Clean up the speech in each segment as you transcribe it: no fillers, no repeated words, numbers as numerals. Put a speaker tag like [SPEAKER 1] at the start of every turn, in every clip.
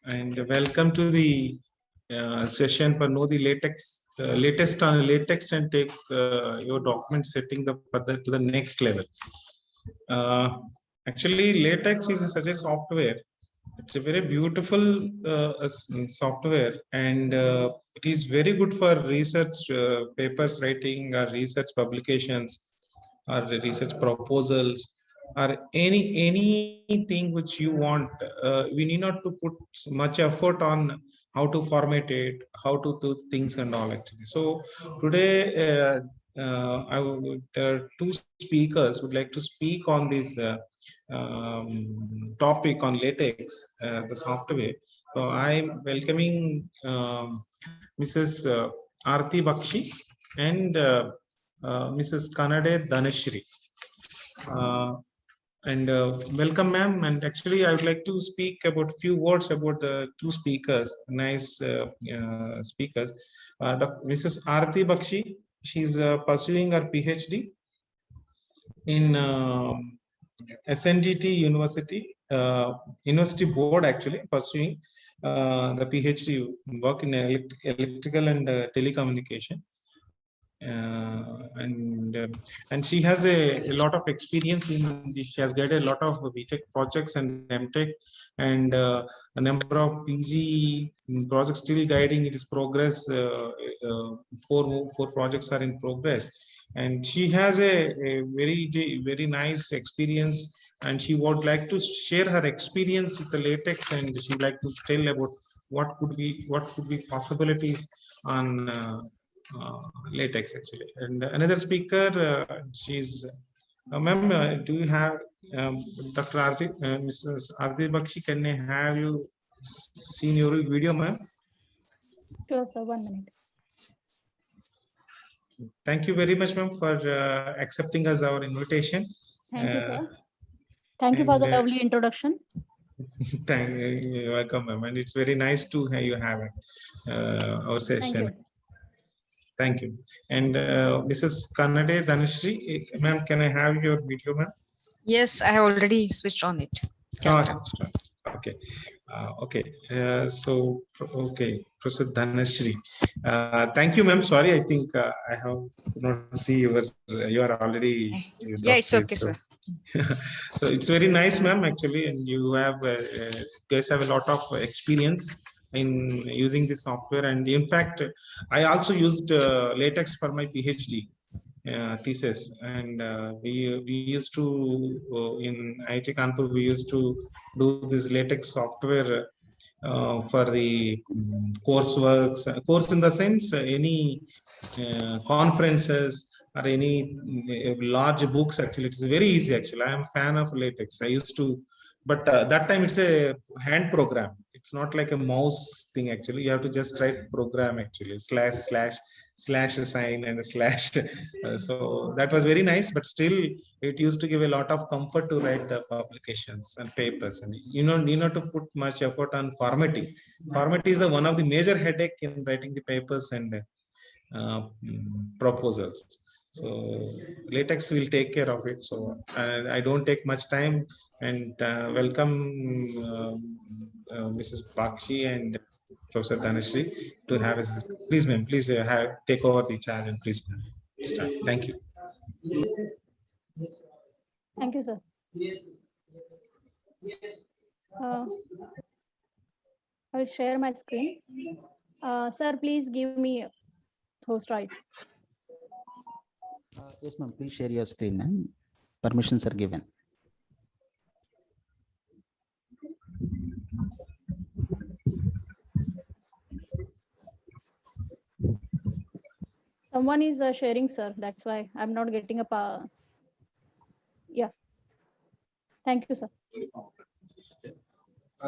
[SPEAKER 1] and welcome to the session for Know the Latex, latest on latex and take your document setting the further to the next level. Actually, latex is such a software. It's a very beautiful software, and it is very good for research papers writing or research publications or research proposals or anything which you want. We need not to put much effort on how to format it, how to do things and all actually. So today two speakers would like to speak on this topic on latex, the software. So I'm welcoming Mrs. Aarti Bakshi and Mrs. KANADE DHANASHRI. Welcome, ma'am. And actually, I would like to speak about few words about the two speakers, nice speakers. Mrs. Aarti Bakshi, she's pursuing her PhD in SNDT University, University Board actually, pursuing the PhD work in electrical and telecommunication. And she has a lot of experience in she has got a lot of BTech projects and MTech and a number of PG projects still guiding its progress. Four projects are in progress, and she has a very nice experience, and she would like to share her experience with the latex, and she'd like to tell about what could be possibilities on latex actually. And another speaker, she's ma'am, do you have Dr. Aarti, Mrs. Aarti Bakshi, can I have you seen your video, ma'am?
[SPEAKER 2] Sure, sir. 1 minute.
[SPEAKER 1] Thank you very much, ma'am, for accepting us our invitation.
[SPEAKER 2] Thank you, sir. Thank you for the lovely introduction.
[SPEAKER 1] You're welcome, ma'am, and it's very nice to have you have our session. Thank you. And Mrs. KANADE DHANASHRI, ma'am, can I have your video, ma'am?
[SPEAKER 3] Yes, I have already switched on it.
[SPEAKER 1] Okay. Okay. Okay, Professor DHANASHRI. Thank you, ma'am. Sorry, I think I have not see you are already.
[SPEAKER 3] Yeah, it's okay, sir.
[SPEAKER 1] So it's very nice, ma'am, actually, and you have guys have a lot of experience in using this software, and in fact I also used latex for my PhD thesis, and we used to in IIT Kanpur we used to do this latex software for the course in the sense any conferences or any large books. Actually, it's very easy. Actually, I am a fan of latex. I used to, but that time it's a hand program. It's not like a mouse thing. Actually, you have to just write program actually slash sign and a slash. So that was very nice, but still it used to give a lot of comfort to write the publications and papers, and you need not to put much effort on formatting. Formatting is one of the major headache in writing the papers and proposals. So latex will take care of it. So I don't take much time, and welcome Mrs. Bakshi and Professor DHANASHRI to have us. Please, ma'am, please take over the charge and please start. Thank you.
[SPEAKER 2] Thank you, sir. I'll share my screen. Sir, please give me host right.
[SPEAKER 4] Yes, ma'am. Please share your screen, ma'am. Permissions are given.
[SPEAKER 2] Someone is sharing, sir. That's why I'm not getting a. Yeah. Thank you, sir.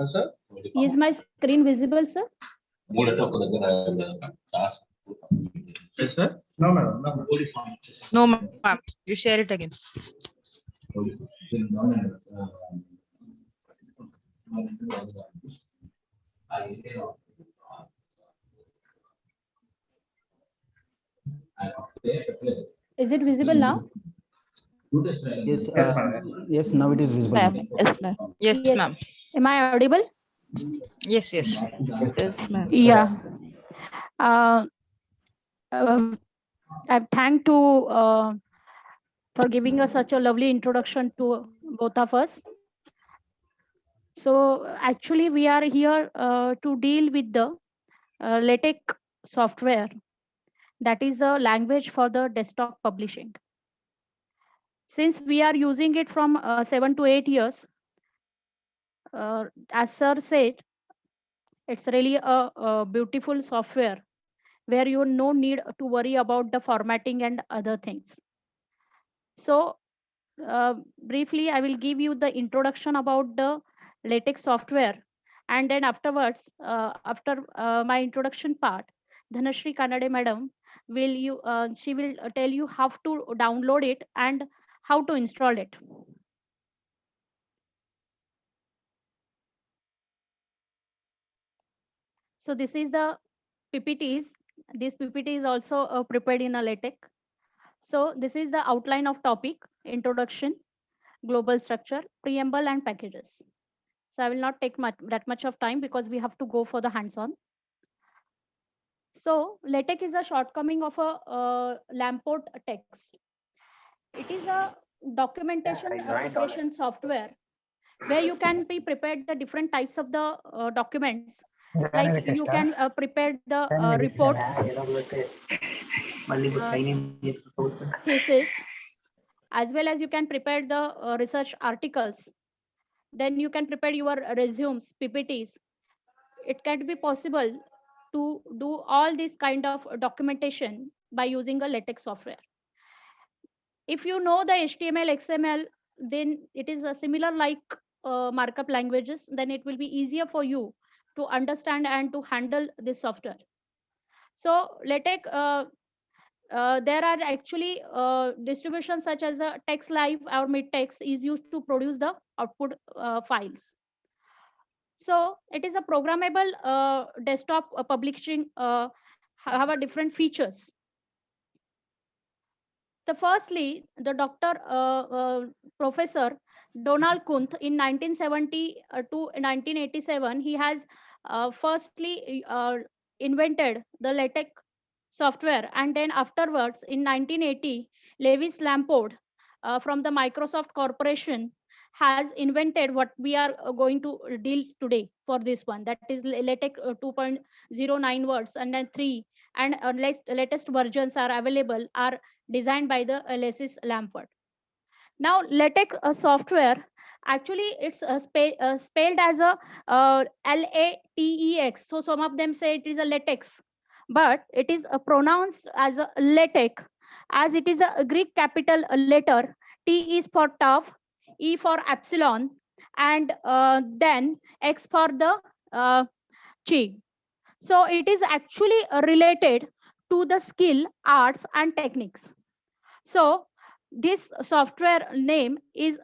[SPEAKER 5] Sir?
[SPEAKER 2] Is my screen visible, sir?
[SPEAKER 5] Yes, sir. No, madam.
[SPEAKER 3] No, ma'am. You share it again.
[SPEAKER 2] Is it visible now?
[SPEAKER 4] Yes, yes, now it is visible.
[SPEAKER 2] Yes, ma'am.
[SPEAKER 3] Yes,
[SPEAKER 2] Yes.
[SPEAKER 3] ma'am.
[SPEAKER 2] Am I audible?
[SPEAKER 3] Yes, yes.
[SPEAKER 6] Yes, ma'am.
[SPEAKER 2] Yeah. Uh, I'm thanked to for giving us such a lovely introduction to both of us. So actually, we are here to deal with the LaTeX software, that is a language for the desktop publishing. Since we are using it from 7 to 8 years, as sir said, it's really a beautiful software where you no need to worry about the formatting and other things. So briefly, I will give you the introduction about the LaTeX software, and then afterwards, after my introduction part, Dhanashri Kanade madam she will tell you how to download it and how to install it. So this is the PPTs. This PPT is also prepared in a LaTeX. So this is the outline of topic, introduction, global structure, preamble, and packages. So I will not take that much of time because we have to go for the hands-on. So LaTeX is a shortcoming of a Lamport text. It is a documentation preparation software where you can be prepared the different types of the documents. Like you can prepare the report, thesis, as well as you can prepare the research articles. Then you can prepare your resumes, PPTs. It can be possible to do all this kind of documentation by using a LaTeX software. If you know the HTML, XML, then it is a similar like markup languages, then it will be easier for you to understand and to handle this software. So LaTeX, there are actually distributions such as a text live or mid-text is used to produce the output files. So it is a programmable desktop publishing, have a different features. The firstly, the Professor Donald Kuntz in 1970 to 1987, he has firstly invented the LaTeX software, and then afterwards in 1980, Lewis Lamport from the Microsoft Corporation has invented what we are going to deal today for this one, that is LaTeX 2.09 words, and then 3 and latest versions are available, are designed by the Lewis Lamport. Now LaTeX software, actually it's spelled as a LATEX, so some of them say it is a LaTeX, but it is pronounced as a LaTeX, as it is a Greek capital letter. T is for tough, E for epsilon, and then X for the chi. So it is actually related to the skill, arts, and techniques. So this software name is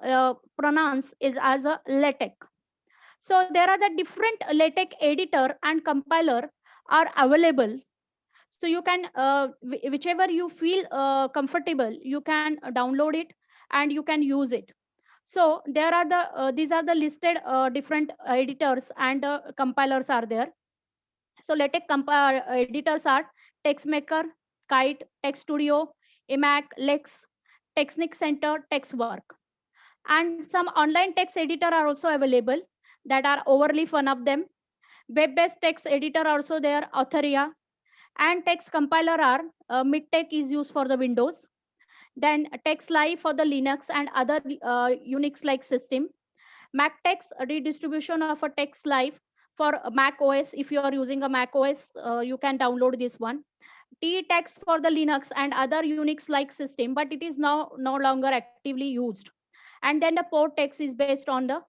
[SPEAKER 2] pronounced is as a LaTeX. So there are the different LaTeX editor and compiler are available. So you can whichever you feel comfortable, you can download it and you can use it. So there are the these are the listed different editors and compilers are there. So LaTeX editors are TextMaker, Kite, Text Studio, Emac, Lex, Technic Center, TextWork. And some online text editor are also available that are overly fun of them. Web-based text editor also there, Authoria. And text compiler are MidTex is used for the Windows. Then Text Live for the Linux and other Unix-like system. MacTeX redistribution of a Text Live for Mac OS. If you are using a Mac OS, you can download this one. T-Text for the Linux and other Unix-like system, but it is now no longer actively used. And then the port text is based on the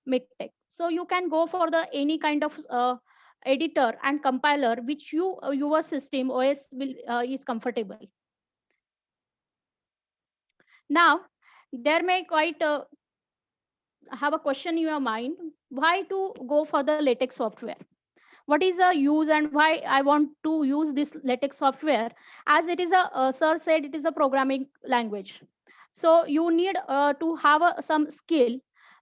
[SPEAKER 2] MidTex. So you can go for the any kind of editor and compiler which your system OS will is comfortable. Now there may quite have a question in your mind, why to go for the LaTeX software? What is the use and why I want to use this LaTeX software? As it is a sir said, it is a programming language. So you need to have some skill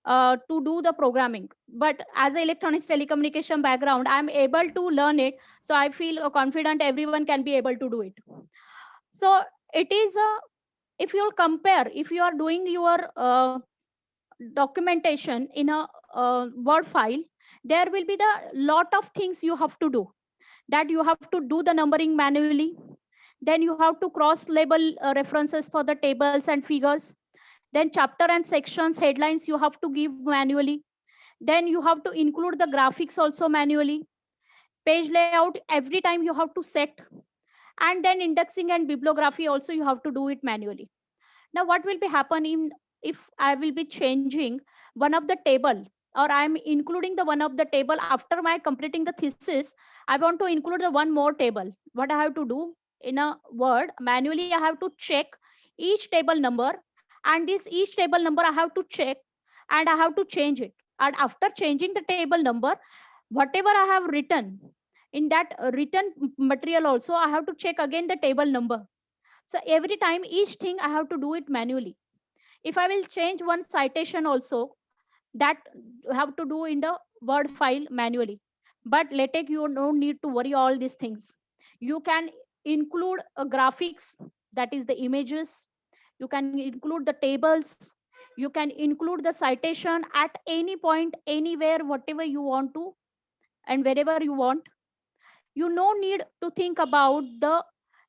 [SPEAKER 2] to do the programming. But as an electronics telecommunication background, I'm able to learn it. So I feel confident everyone can be able to do it. So it is if you'll compare, if you are doing your documentation in a Word file, there will be the lot of things you have to do. That you have to do the numbering manually. Then you have to cross label references for the tables and figures. Then chapter and sections headlines you have to give manually. Then you have to include the graphics also manually. Page layout every time you have to set. And then indexing and bibliography also you have to do it manually. Now what will be happening if I will be changing one of the table, or I'm including the one of the table after my completing the thesis, I want to include the one more table. What I have to do in a Word manually, I have to check each table number, and this each table number I have to check and I have to change it. And after changing the table number, whatever I have written in that written material also, I have to check again the table number. So every time each thing I have to do it manually. If I will change one citation also, that you have to do in the Word file manually. But LaTeX, you don't need to worry all these things. You can include a graphics, that is the images. You can include the tables. You can include the citation at any point, anywhere, whatever you want to, and wherever you want. You no need to think about the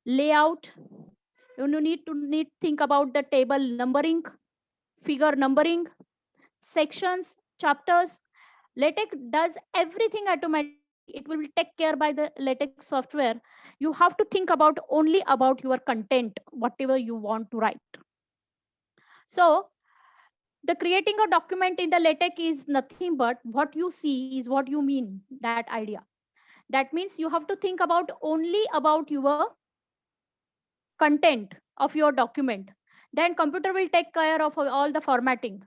[SPEAKER 2] layout. You no need to think about the table numbering, figure numbering, sections, chapters. LaTeX does everything automatically. It will be take care by the LaTeX software. You have to think about only about your content, whatever you want to write. So the creating a document in the LaTeX is nothing but what you see is what you mean, that idea. That means you have to think about only about your content of your document. Then computer will take care of all the formatting.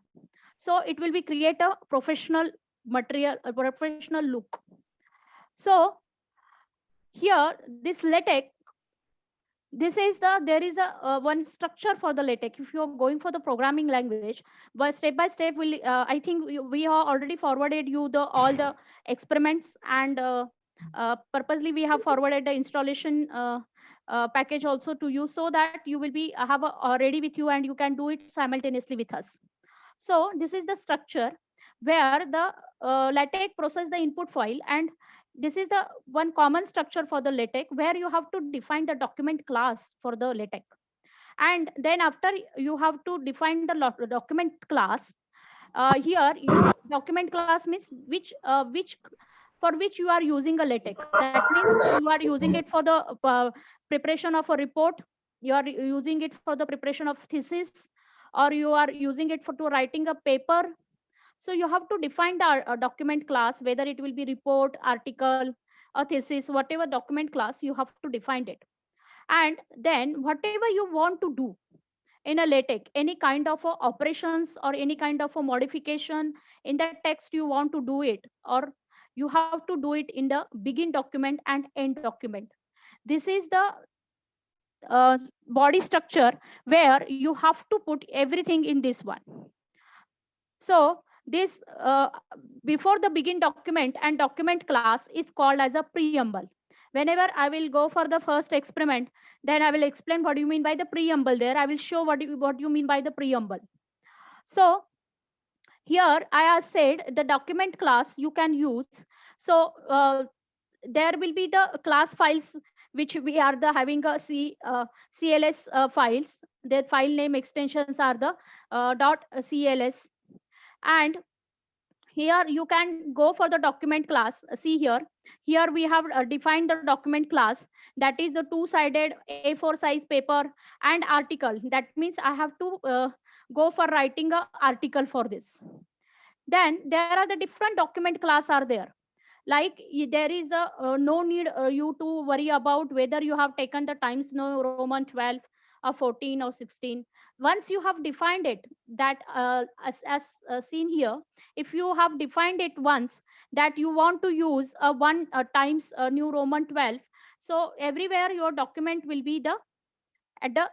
[SPEAKER 2] So it will be create a professional material, a professional look. So here this LaTeX, this is the there is a one structure for the LaTeX. If you are going for the programming language, but step by step will I think we have already forwarded you the all the experiments, and purposely we have forwarded the installation package also to you, so that you will be have ready with you and you can do it simultaneously with us. So this is the structure where the LaTeX process the input file, and this is the one common structure for the LaTeX where you have to define the document class for the LaTeX. And then after you have to define the document class, here you document class means which for which you are using a LaTeX. That means you are using it for the preparation of a report, you are using it for the preparation of thesis, or you are using it for to writing a paper. So you have to define the document class, whether it will be report, article, or thesis, whatever document class you have to define it. And then whatever you want to do in a LaTeX, any kind of operations or any kind of a modification in the text you want to do it, or you have to do it in the begin document and end document. This is the body structure where you have to put everything in this one. So this before the begin document and document class is called as a preamble. Whenever I will go for the first experiment, then I will explain what you mean by the preamble. There I will show what you mean by the preamble. So here I have said the document class you can use. So there will be the class files which we are the having a CLS files. Their file name extensions are the .cls. And here you can go for the document class. See here we have defined the document class, that is the two-sided A4 size paper and article. That means I have to go for writing a article for this. Then there are the different document class are there. Like there is a no need you to worry about whether you have taken the Times New Roman 12 or 14 or 16. Once you have defined it, that as seen here, if you have defined it once that you want to use a one Times New Roman 12, so everywhere your document will be the at the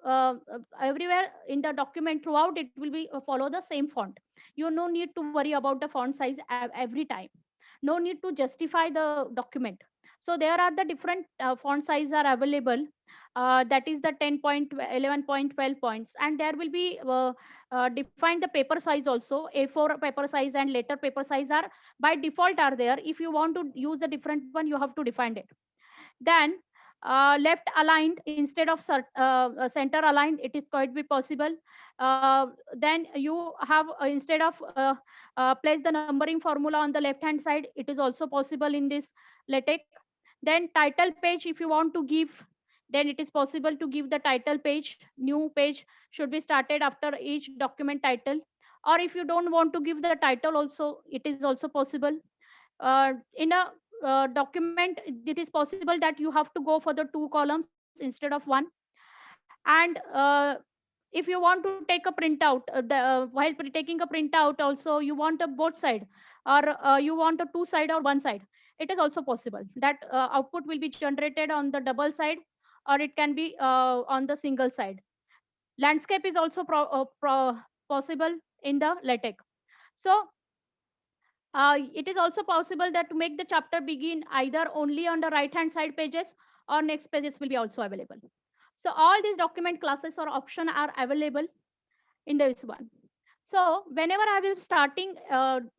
[SPEAKER 2] everywhere in the document throughout, it will be follow the same font. You no need to worry about the font size every time. No need to justify the document. So there are the different font size are available. That is the 10 point, 11 point, 12 points, and there will be defined the paper size also. A4 paper size and later paper size are by default are there. If you want to use a different one, you have to define it. Then left aligned instead of center aligned, it is quite be possible. Then you have instead of place the numbering formula on the left hand side, it is also possible in this LaTeX. Then title page, if you want to give, then it is possible to give the title page. New page should be started after each document title. Or if you don't want to give the title also, it is also possible. In a document, it is possible that you have to go for the 2 columns instead of 1. And if you want to take a printout, while taking a printout also, you want a both side, or you want a 2 side or 1 side, it is also possible that output will be generated on the double side, or it can be on the single side. Landscape is also possible in the LaTeX. So it is also possible that to make the chapter begin either only on the right hand side pages, or next pages will be also available. So all these document classes or option are available in this one. So whenever I will starting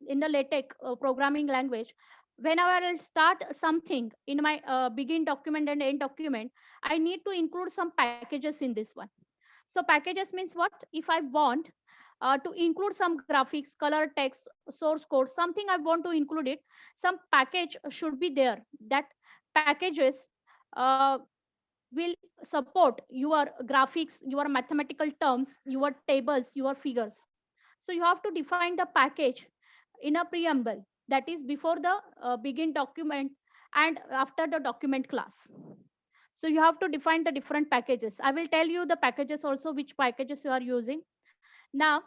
[SPEAKER 2] in the LaTeX programming language, whenever I will start something in my begin document and end document, I need to include some packages in this one. So packages means what? If I want to include some graphics, color, text, source code, something I want to include it, some package should be there. That packages will support your graphics, your mathematical terms, your tables, your figures. So you have to define the package in a preamble, that is before the begin document and after the document class. So you have to define the different packages. I will tell you the packages also, which packages you are using. Now,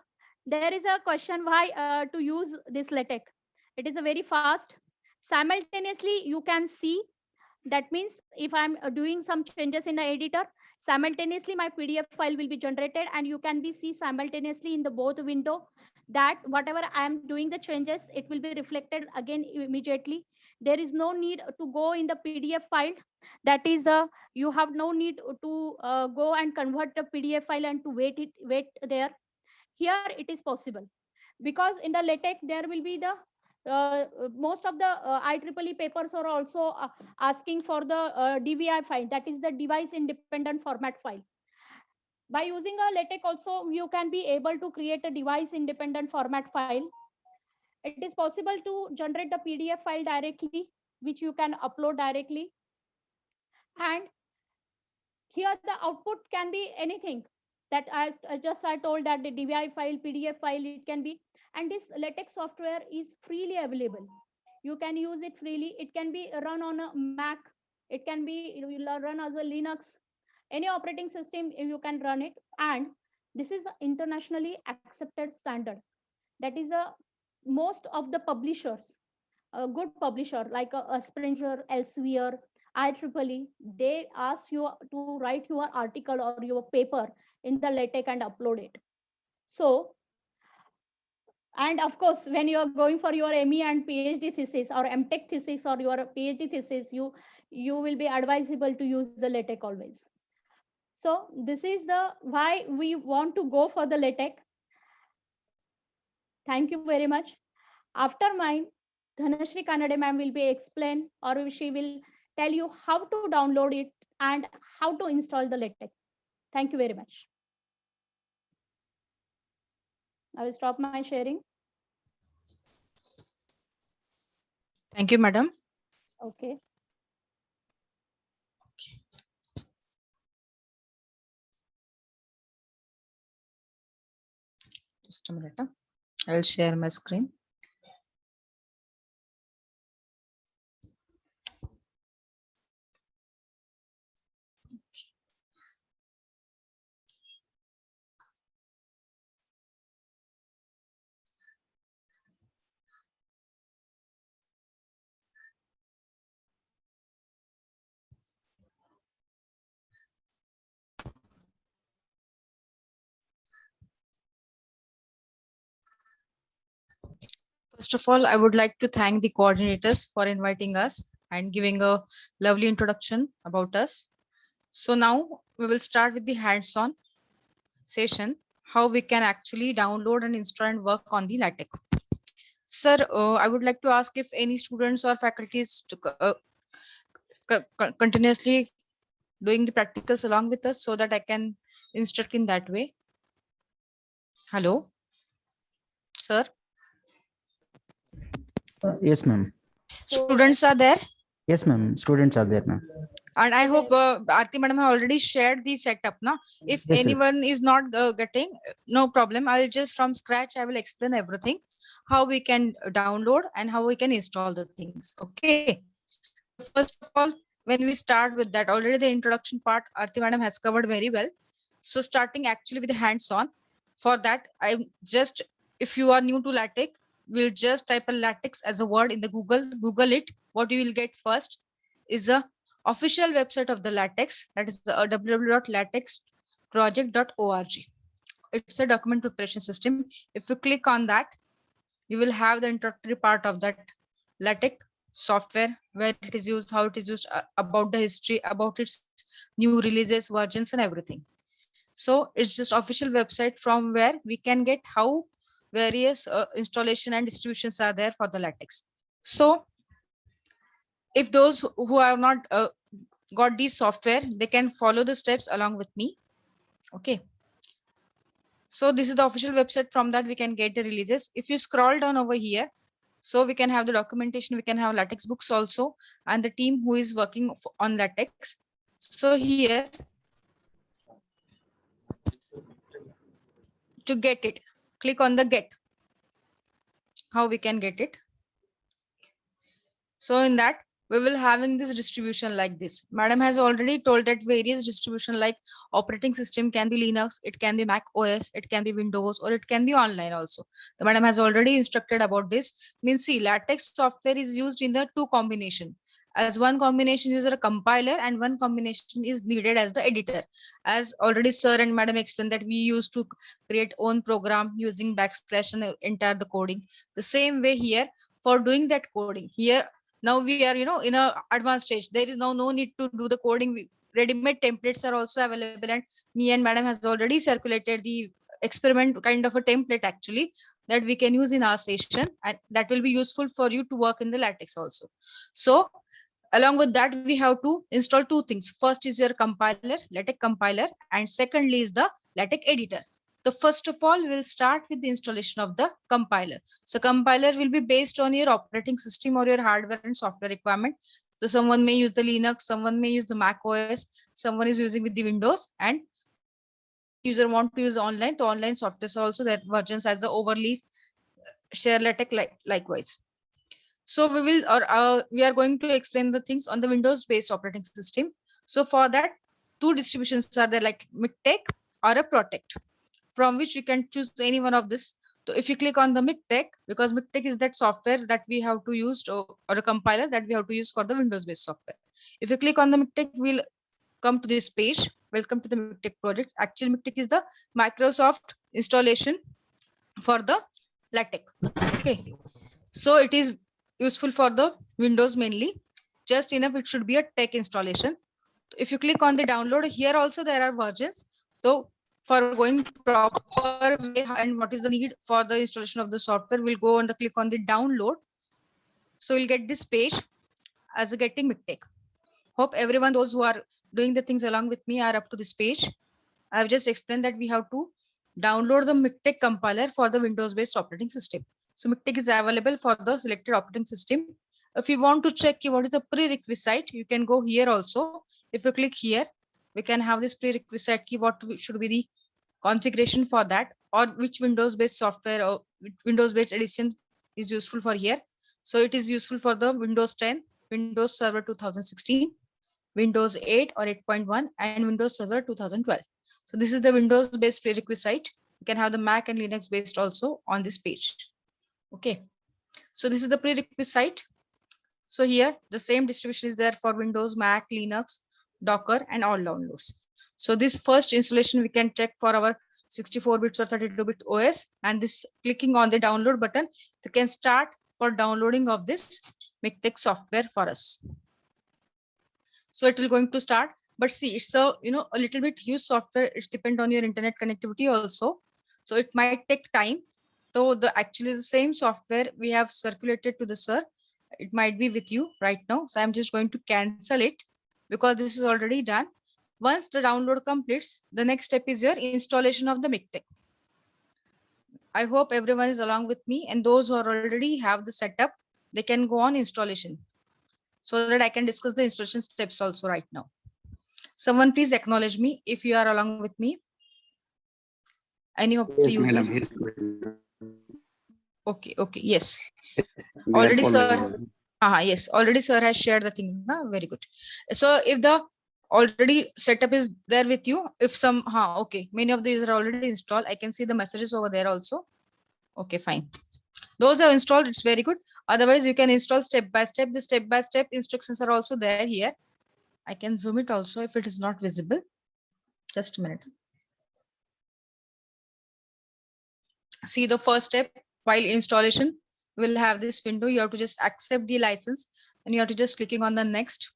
[SPEAKER 2] there is a question why to use this LaTeX. It is a very fast. Simultaneously, you can see. That means if I'm doing some changes in the editor, simultaneously my PDF file will be generated, and you can be see simultaneously in the both window that whatever I am doing the changes, it will be reflected again immediately. There is no need to go in the PDF file. That is you have no need to go and convert the PDF file and to wait there. Here it is possible, because in the LaTeX there will be the most of the IEEE papers are also asking for the DVI file, that is the device independent format file. By using a LaTeX also, you can be able to create a device independent format file. It is possible to generate the PDF file directly, which you can upload directly. And here the output can be anything that I told, that the DVI file, PDF file, it can be. And this LaTeX software is freely available. You can use it freely. It can be run on a Mac. It can be run as a Linux. Any operating system, you can run it. And this is an internationally accepted standard. That is a most of the publishers, a good publisher like a Springer, Elsevier, IEEE, they ask you to write your article or your paper in the LaTeX and upload it. So, and of course, when you are going for your ME and PhD thesis or MTech thesis or your PhD thesis, you will be advisable to use the LaTeX always. So this is the why we want to go for the LaTeX. Thank you very much. After mine, Dhanashri Kanade ma'am will be explain, or she will tell you how to download it and how to install the LaTeX. Thank you very much. I will stop my sharing.
[SPEAKER 3] Thank you, madam.
[SPEAKER 2] Okay.
[SPEAKER 3] Just a minute. I'll share my screen. First of all, I would like to thank the coordinators for inviting us and giving a lovely introduction about us. So now we will start with the hands-on session, how we can actually download and install and work on the LaTeX. Sir, I would like to ask if any students or faculties to continuously doing the practicals along with us so that I can instruct in that way. Hello, sir.
[SPEAKER 4] Yes, ma'am.
[SPEAKER 3] Students are there.
[SPEAKER 4] Yes, ma'am. Students are there, ma'am.
[SPEAKER 3] And I hope Aarti madam have already shared the setup now. If
[SPEAKER 4] Yes,
[SPEAKER 3] anyone is not getting, no problem. I'll just from scratch, I will explain everything, how we can download and how we can install the things. Okay. So first of all, when we start with that, already the introduction part, Aarti madam has covered very well. So starting actually with the hands-on, for that, I'm just, if you are new to LaTeX, we'll just type a LaTeX as a word in the Google it. What you will get first is a official website of the LaTeX, that is the www.latexproject.org. It's a document preparation system. If you click on that, you will have the introductory part of that LaTeX software, where it is used, how it is used, about the history, about its new releases, versions, and everything. So it's just official website from where we can get how various installation and distributions are there for the LaTeX. So if those who have not got these software, they can follow the steps along with me. Okay. So this is the official website. From that we can get the releases. If you scroll down over here, so we can have the documentation, we can have LaTeX books also, and the team who is working on LaTeX. So here, to get it, click on the get, how we can get it. So in that, we will having this distribution like this. Madam has already told that various distribution like operating system can be Linux, it can be Mac OS, it can be Windows, or it can be online also. The madam has already instructed about this. Means see, LaTeX software is used in the two combination. As one combination is a compiler and one combination is needed as the editor. As already sir and madam explained that we used to create own program using backslash and enter the coding. The same way here for doing that coding here. Now we are, in a advanced stage. There is no need to do the coding. Ready-made templates are also available, and me and madam has already circulated the experiment kind of a template actually that we can use in our session, and that will be useful for you to work in the LaTeX also. So along with that, we have to install two things. First is your compiler, LaTeX compiler, and secondly is the LaTeX editor. So first of all, we'll start with the installation of the compiler. So compiler will be based on your operating system or your hardware and software requirement. So someone may use the Linux, someone may use the Mac OS, someone is using with the Windows, and user want to use online. The online software are also that versions as the overleaf, share LaTeX likewise. So we are going to explain the things on the Windows based operating system. So for that, two distributions are there like MikTeX or a Protect, from which you can choose any one of this. So if you click on the MikTeX, because MikTeX is that software that we have to use or a compiler that we have to use for the Windows based software. If you click on the MikTeX, we'll come to this page. Welcome to the MikTeX projects. Actually, MikTeX is the Microsoft installation for the LaTeX. Okay. So it is useful for the Windows mainly. Just enough, it should be a tech installation. If you click on the download, here also there are versions. So for going proper way and what is the need for the installation of the software, we'll go and click on the download. So you'll get this page as a getting MikTeX. Hope everyone, those who are doing the things along with me, are up to this page. I've just explained that we have to download the MikTeX compiler for the Windows-based operating system. So MikTeX is available for the selected operating system. If you want to check what is the prerequisite, you can go here also. If you click here, we can have this prerequisite key, what should be the configuration for that, or which Windows-based software or Windows-based edition is useful for here. So it is useful for the Windows 10, Windows Server 2016, Windows 8 or 8.1, and Windows Server 2012. So this is the Windows-based prerequisite. You can have the Mac and Linux-based also on this page. Okay. So this is the prerequisite. So here the same distribution is there for Windows, Mac, Linux, Docker, and all downloads. So this first installation we can check for our 64 bits or 32-bit OS, and this clicking on the download button, you can start for downloading of this MikTeX software for us. So it will going to start, but see, it's a a little bit huge software. It depends on your internet connectivity also, so it might take time. So actually the same software we have circulated to the sir. It might be with you right now. So I'm just going to cancel it because this is already done. Once the download completes, the next step is your installation of the MikTeX. I hope everyone is along with me, and those who already have the setup, they can go on installation so that I can discuss the installation steps also right now. Someone please acknowledge me if you are along with me. Any of the user? Okay, yes. Already sir. Yes, already sir has shared the thing. Very good. So if the already setup is there with you, if some okay, many of these are already installed. I can see the messages over there also. Okay, fine. Those are installed, it's very good. Otherwise, you can install step by step. The step by step instructions are also there here. I can zoom it also if it is not visible. Just a minute. See the first step while installation, we'll have this window. You have to just accept the license and you have to just clicking on the next.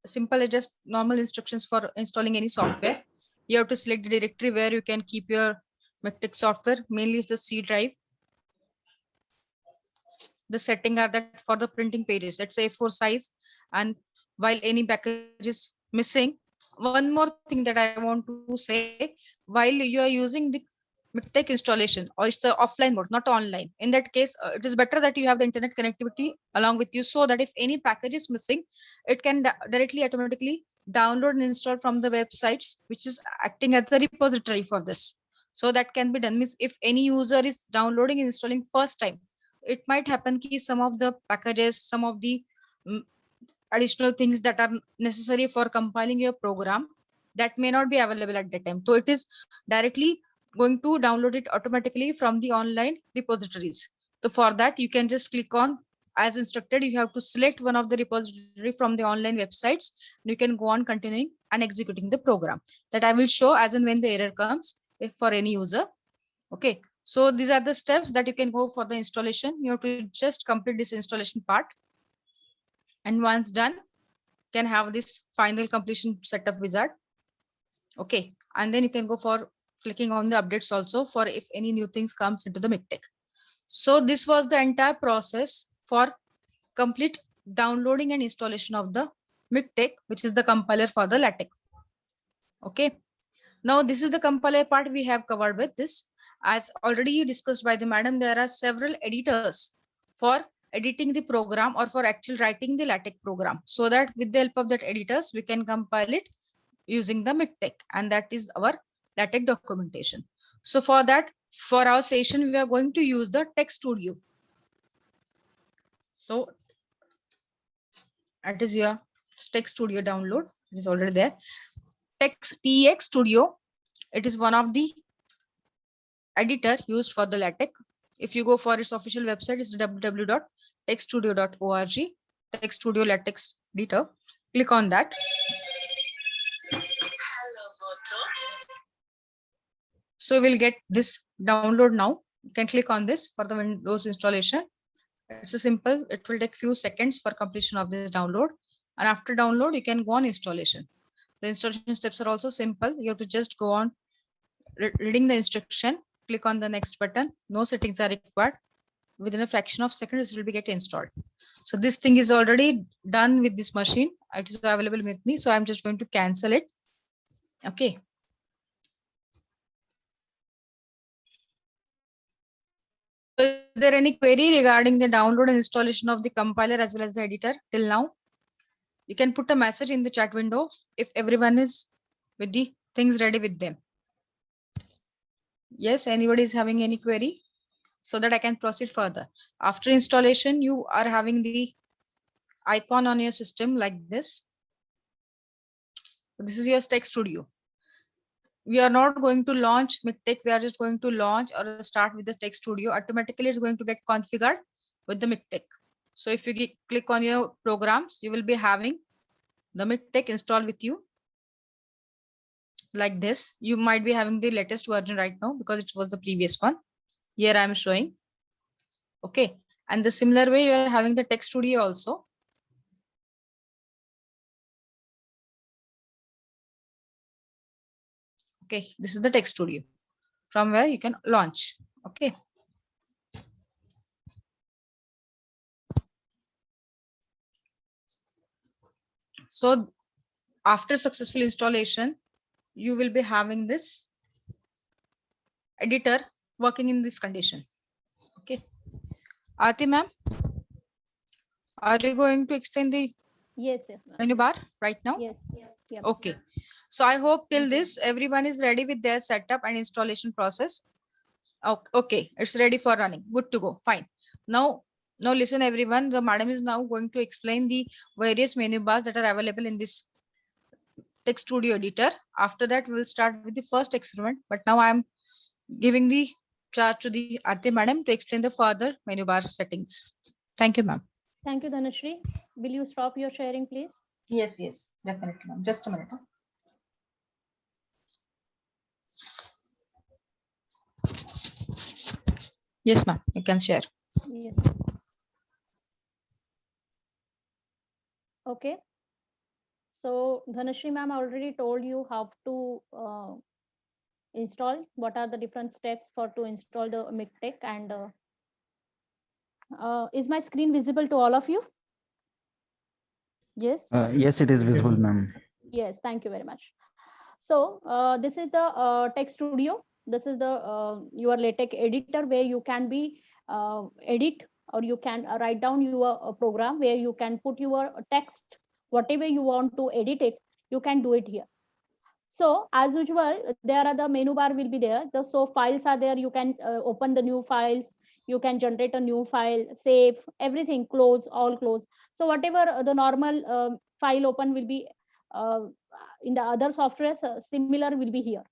[SPEAKER 3] Simple, just normal instructions for installing any software. You have to select the directory where you can keep your MikTeX software. Mainly it's the C drive. The setting are that for the printing pages, let's say A4 size, and while any package is missing, one more thing that I want to say, while you are using the MikTeX installation, or it's the offline mode, not online, in that case it is better that you have the internet connectivity along with you, so that if any package is missing, it can directly automatically download and install from the websites which is acting as the repository for this. So that can be done. Means if any user is downloading and installing first time, it might happen that some of the packages, some of the additional things that are necessary for compiling your program, that may not be available at that time. So it is directly going to download it automatically from the online repositories. So for that, you can just click on as instructed. You have to select one of the repository from the online websites. You can go on continuing and executing the program that I will show as and when the error comes if for any user. Okay. So these are the steps that you can go for the installation. You have to just complete this installation part. And once done, can have this final completion setup wizard. Okay. And then you can go for clicking on the updates also for if any new things comes into the MikTeX. So this was the entire process for complete downloading and installation of the MikTeX, which is the compiler for the LaTeX. Okay. Now this is the compiler part we have covered with this. As already discussed by the madam, there are several editors for editing the program or for actually writing the LaTeX program, so that with the help of that editors, we can compile it using the MikTeX, and that is our LaTeX documentation. So for that, for our session, we are going to use the Text Studio. So that is your Text Studio download. It is already there. TX Studio. It is one of the editor used for the LaTeX. If you go for its official website, it's www.textstudio.org. Text Studio LaTeX editor. Click on that. So we'll get this download now. You can click on this for the Windows installation. It's a simple. It will take few seconds for completion of this download. And after download, you can go on installation. The installation steps are also simple. You have to just go on reading the instruction. Click on the next button. No settings are required. Within a fraction of seconds, it will be get installed. So this thing is already done with this machine. It is available with me. So I'm just going to cancel it. Okay. So is there any query regarding the download and installation of the compiler as well as the editor till now? You can put a message in the chat window if everyone is with the things ready with them. Yes, anybody is having any query, so that I can proceed further. After installation, you are having the icon on your system like this. This is your Text Studio. We are not going to launch MikTeX. We are just going to launch or start with the Text Studio. Automatically, it's going to get configured with the MikTeX. So if you click on your programs, you will be having the MikTeX installed with you. like this. You might be having the latest version right now because it was the previous one. Here I am showing. Okay. And the similar way you are having the text studio also. Okay, this is the text studio from where you can launch. Okay. So after successful installation, you will be having this editor working in this condition. Okay. Aarti ma'am, are you going to explain the
[SPEAKER 2] Yes, yes, ma'am.
[SPEAKER 3] menu bar right now?
[SPEAKER 2] Yes, yes.
[SPEAKER 3] Okay. So I hope till this everyone is ready with their setup and installation process. Okay, it's ready for running. Good to go. Fine. Now listen everyone. The madam is now going to explain the various menu bars that are available in this text studio editor. After that, we'll start with the first experiment. But now I'm giving the charge to the Aarti madam to explain the further menu bar settings. Thank you, ma'am.
[SPEAKER 2] Thank you, Dhanashree. Will you stop your sharing, please?
[SPEAKER 3] Yes, definitely, ma'am. Just a minute. Yes, ma'am. You can share.
[SPEAKER 2] Yes. Okay. So Dhanashree ma'am already told you how to install, what are the different steps for to install the MikTeX, and is my screen visible to all of you? Yes.
[SPEAKER 4] Yes, it is visible, ma'am.
[SPEAKER 2] Yes, thank you very much. So this is the text studio. This is the your LaTeX editor where you can be edit, or you can write down your program where you can put your text, whatever you want to edit it, you can do it here. So as usual, there are the menu bar will be there. So files are there. You can open the new files. You can generate a new file, save everything, close, all close. So whatever the normal file open will be uh, in the other software, similar will be here.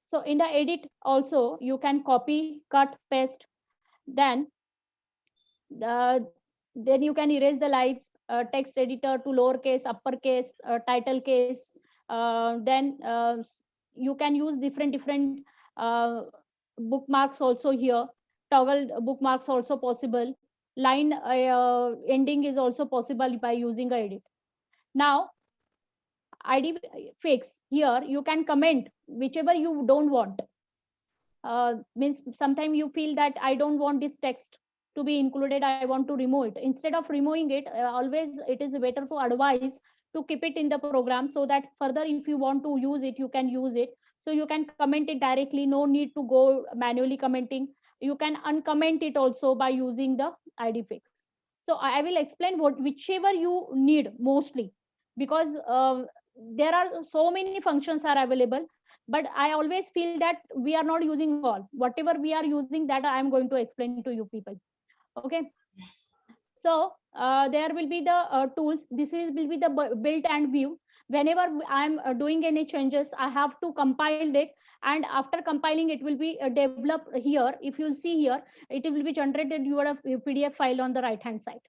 [SPEAKER 2] So in the edit also, you can copy, cut, paste. Then then you can erase the lines, text editor to lowercase, uppercase, title case. Then you can use different uh, bookmarks also here. Toggle bookmarks also possible. Line ending is also possible by using a edit. Now id fix, here you can comment whichever you don't want. Means sometimes you feel that I don't want this text to be included, I want to remove it. Instead of removing it, always it is better to advise to keep it in the program, so that further if you want to use it, you can use it. So you can comment it directly, no need to go manually commenting. You can uncomment it also by using the id fix. So I will explain what whichever you need mostly, because there are so many functions are available, but I always feel that we are not using all. Whatever we are using, that I am going to explain to you people. Okay. So there will be the tools. This is will be the build and view. Whenever I'm doing any changes, I have to compile it, and after compiling it will be developed here. If you'll see here, it will be generated your PDF file on the right hand side.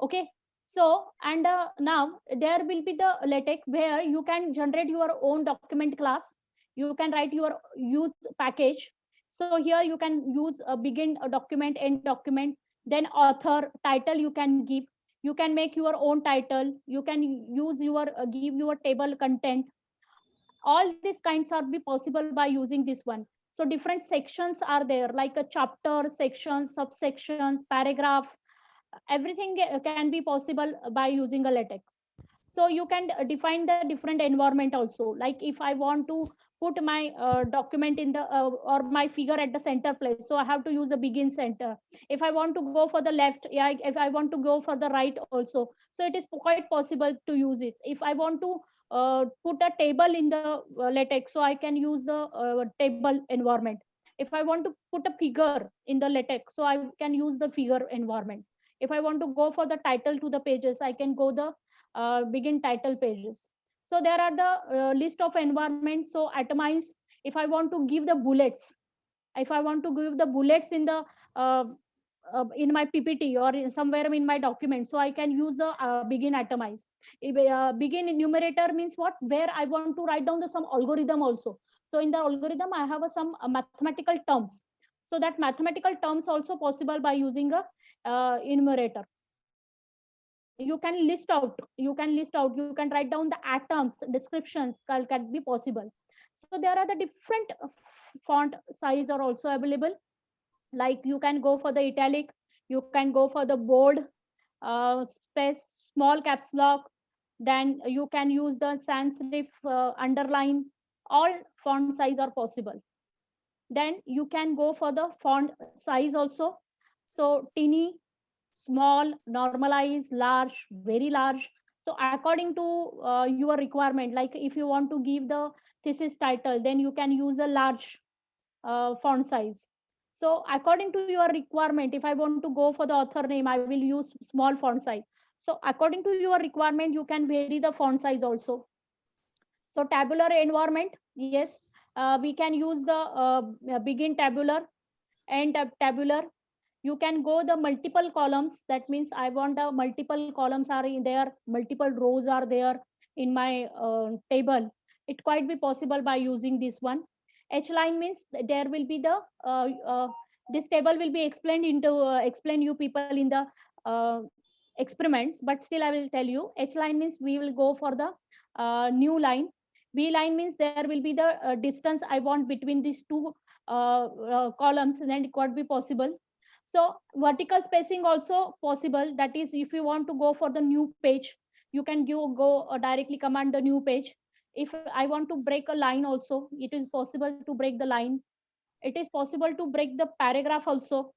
[SPEAKER 2] Okay. So and now there will be the LaTeX where you can generate your own document class. You can write your use package. So here you can use a begin a document, end document, then author, title you can give. You can make your own title. You can use your give your table content. All these kinds are be possible by using this one. So different sections are there, like a chapter, sections, subsections, paragraph. Everything can be possible by using a LaTeX. So you can define the different environment also. Like if I want to put my document in the or my figure at the center place, so I have to use a begin center. If I want to go for the left, yeah, if I want to go for the right also, so it is quite possible to use it. If I want to put a table in the LaTeX, so I can use the table environment. If I want to put a figure in the LaTeX, so I can use the figure environment. If I want to go for the title to the pages, I can go the begin title pages. So there are the list of environments. So atomize, if I want to give the bullets, if I want to give the bullets in the in my PPT or somewhere in my document. So I can use the begin atomize. Begin enumerator means what? Where I want to write down some algorithm also. So in the algorithm, I have some mathematical terms. So that mathematical terms also possible by using a enumerator. You can list out, you can write down the atoms, descriptions can be possible. So there are the different font size are also available. Like you can go for the italic, you can go for the bold, space, small caps lock, then you can use the sans serif, underline, all font size are possible. Then you can go for the font size also. So teeny, small, normalize, large, very large. So according to your requirement, like if you want to give the thesis title, then you can use a large font size. So according to your requirement, if I want to go for the author name, I will use small font size. So according to your requirement, you can vary the font size also. So tabular environment, yes, we can use the begin tabular, end tabular. You can go the multiple columns. That means I want the multiple columns are in there, multiple rows are there in my table. It quite be possible by using this one. H line means there will be the this table will be explained into explain you people in the uh, experiments, but still I will tell you. H line means we will go for the new line. B line means there will be the distance I want between these two columns, and then it could be possible. So vertical spacing also possible. That is, if you want to go for the new page, you can go directly command the new page. If I want to break a line also, it is possible to break the line. It is possible to break the paragraph also.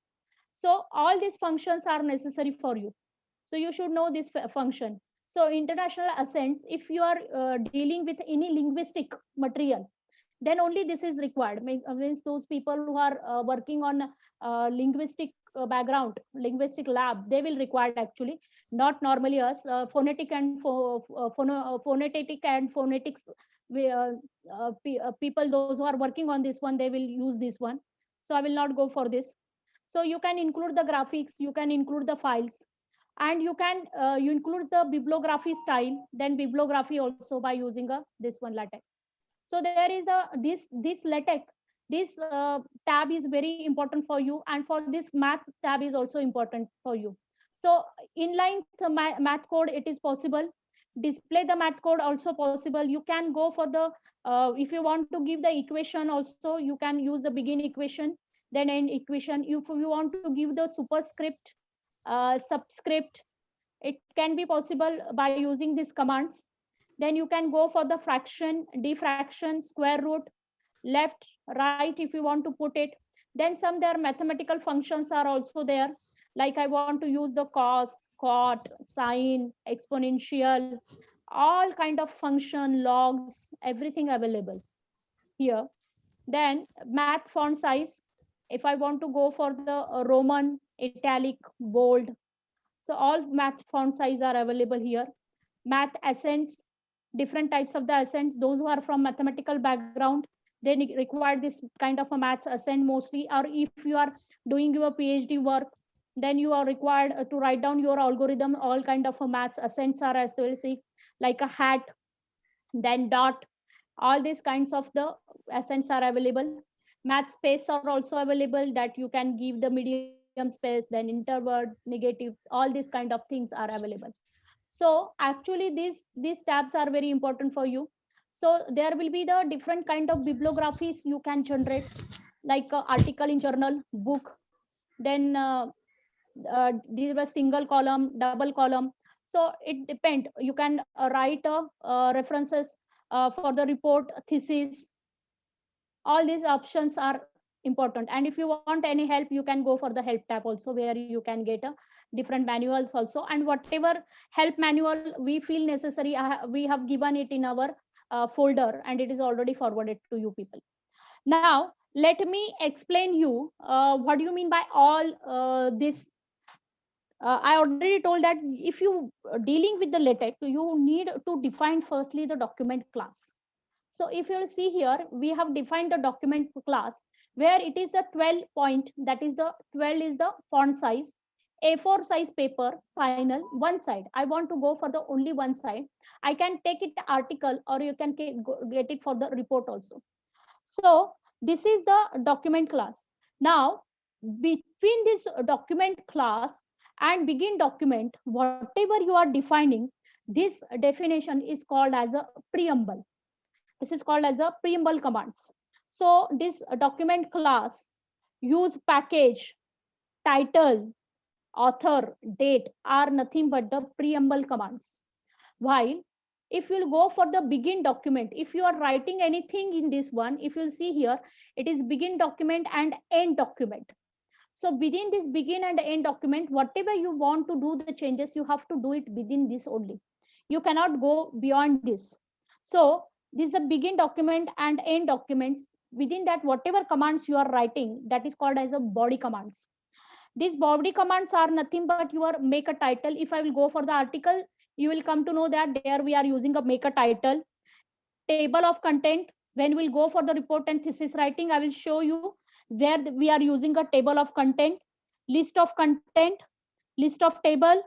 [SPEAKER 2] So all these functions are necessary for you. So you should know this function. So international accents, if you are dealing with any linguistic material, then only this is required. Means those people who are working on linguistic background, linguistic lab, they will require actually, not normally us. Phonetic and phonetic and phonetics, people, those who are working on this one, they will use this one. So I will not go for this. So you can include the graphics, you can include the files, and you can you include the bibliography style, then bibliography also by using this one LaTeX. So there is a this LaTeX, this tab is very important for you, and for this math tab is also important for you. So inline the math code, it is possible. Display the math code also possible. You can go for the if you want to give the equation also, you can use the begin equation, then end equation. If you want to give the superscript, subscript, it can be possible by using these commands. Then you can go for the fraction, diffraction, square root, left, right, if you want to put it. Then some there mathematical functions are also there. Like I want to use the cos, cot, sine, exponential, all kind of function, logs, everything available here. Then math font size. If I want to go for the Roman, italic, bold, so all math font size are available here. Math accents, different types of the accents. Those who are from mathematical background, they require this kind of a maths accent mostly. Or if you are doing your PhD work, then you are required to write down your algorithm. All kind of a maths accents are as well, see, like a hat, then dot. All these kinds of the accents are available. Math space are also available, that you can give the medium space, then interword, negative, all these kind of things are available. So actually these tabs are very important for you. So there will be the different kind of bibliographies you can generate, like article in journal, book, then these were single column, double column. So it depend. You can write references for the report, thesis. All these options are important. And if you want any help, you can go for the help tab also, where you can get different manuals also. And whatever help manual we feel necessary, we have given it in our folder, and it is already forwarded to you people. Now let me explain you what do you mean by all this. I already told that if you dealing with the LaTeX, you need to define firstly the document class. So if you see here, we have defined the document class, where it is a 12 point, that is the 12 is the font size, A4 size paper, final, one side. I want to go for the only one side. I can take it article, or you can get it for the report also. So this is the document class. Now, between this document class and begin document, whatever you are defining, this definition is called as a preamble. This is called as a preamble commands. So this document class use package, title, author, date are nothing but the preamble commands. While if you'll go for the begin document, if you are writing anything in this one, if you'll see here, it is begin document and end document. So within this begin and end document, whatever you want to do the changes, you have to do it within this only. You cannot go beyond this. So this is a begin document and end documents. Within that, whatever commands you are writing, that is called as a body commands. These body commands are nothing but your make a title. If I will go for the article, you will come to know that there we are using a make a title. Table of content, when we'll go for the report and thesis writing, I will show you where we are using a table of content. List of content, list of table.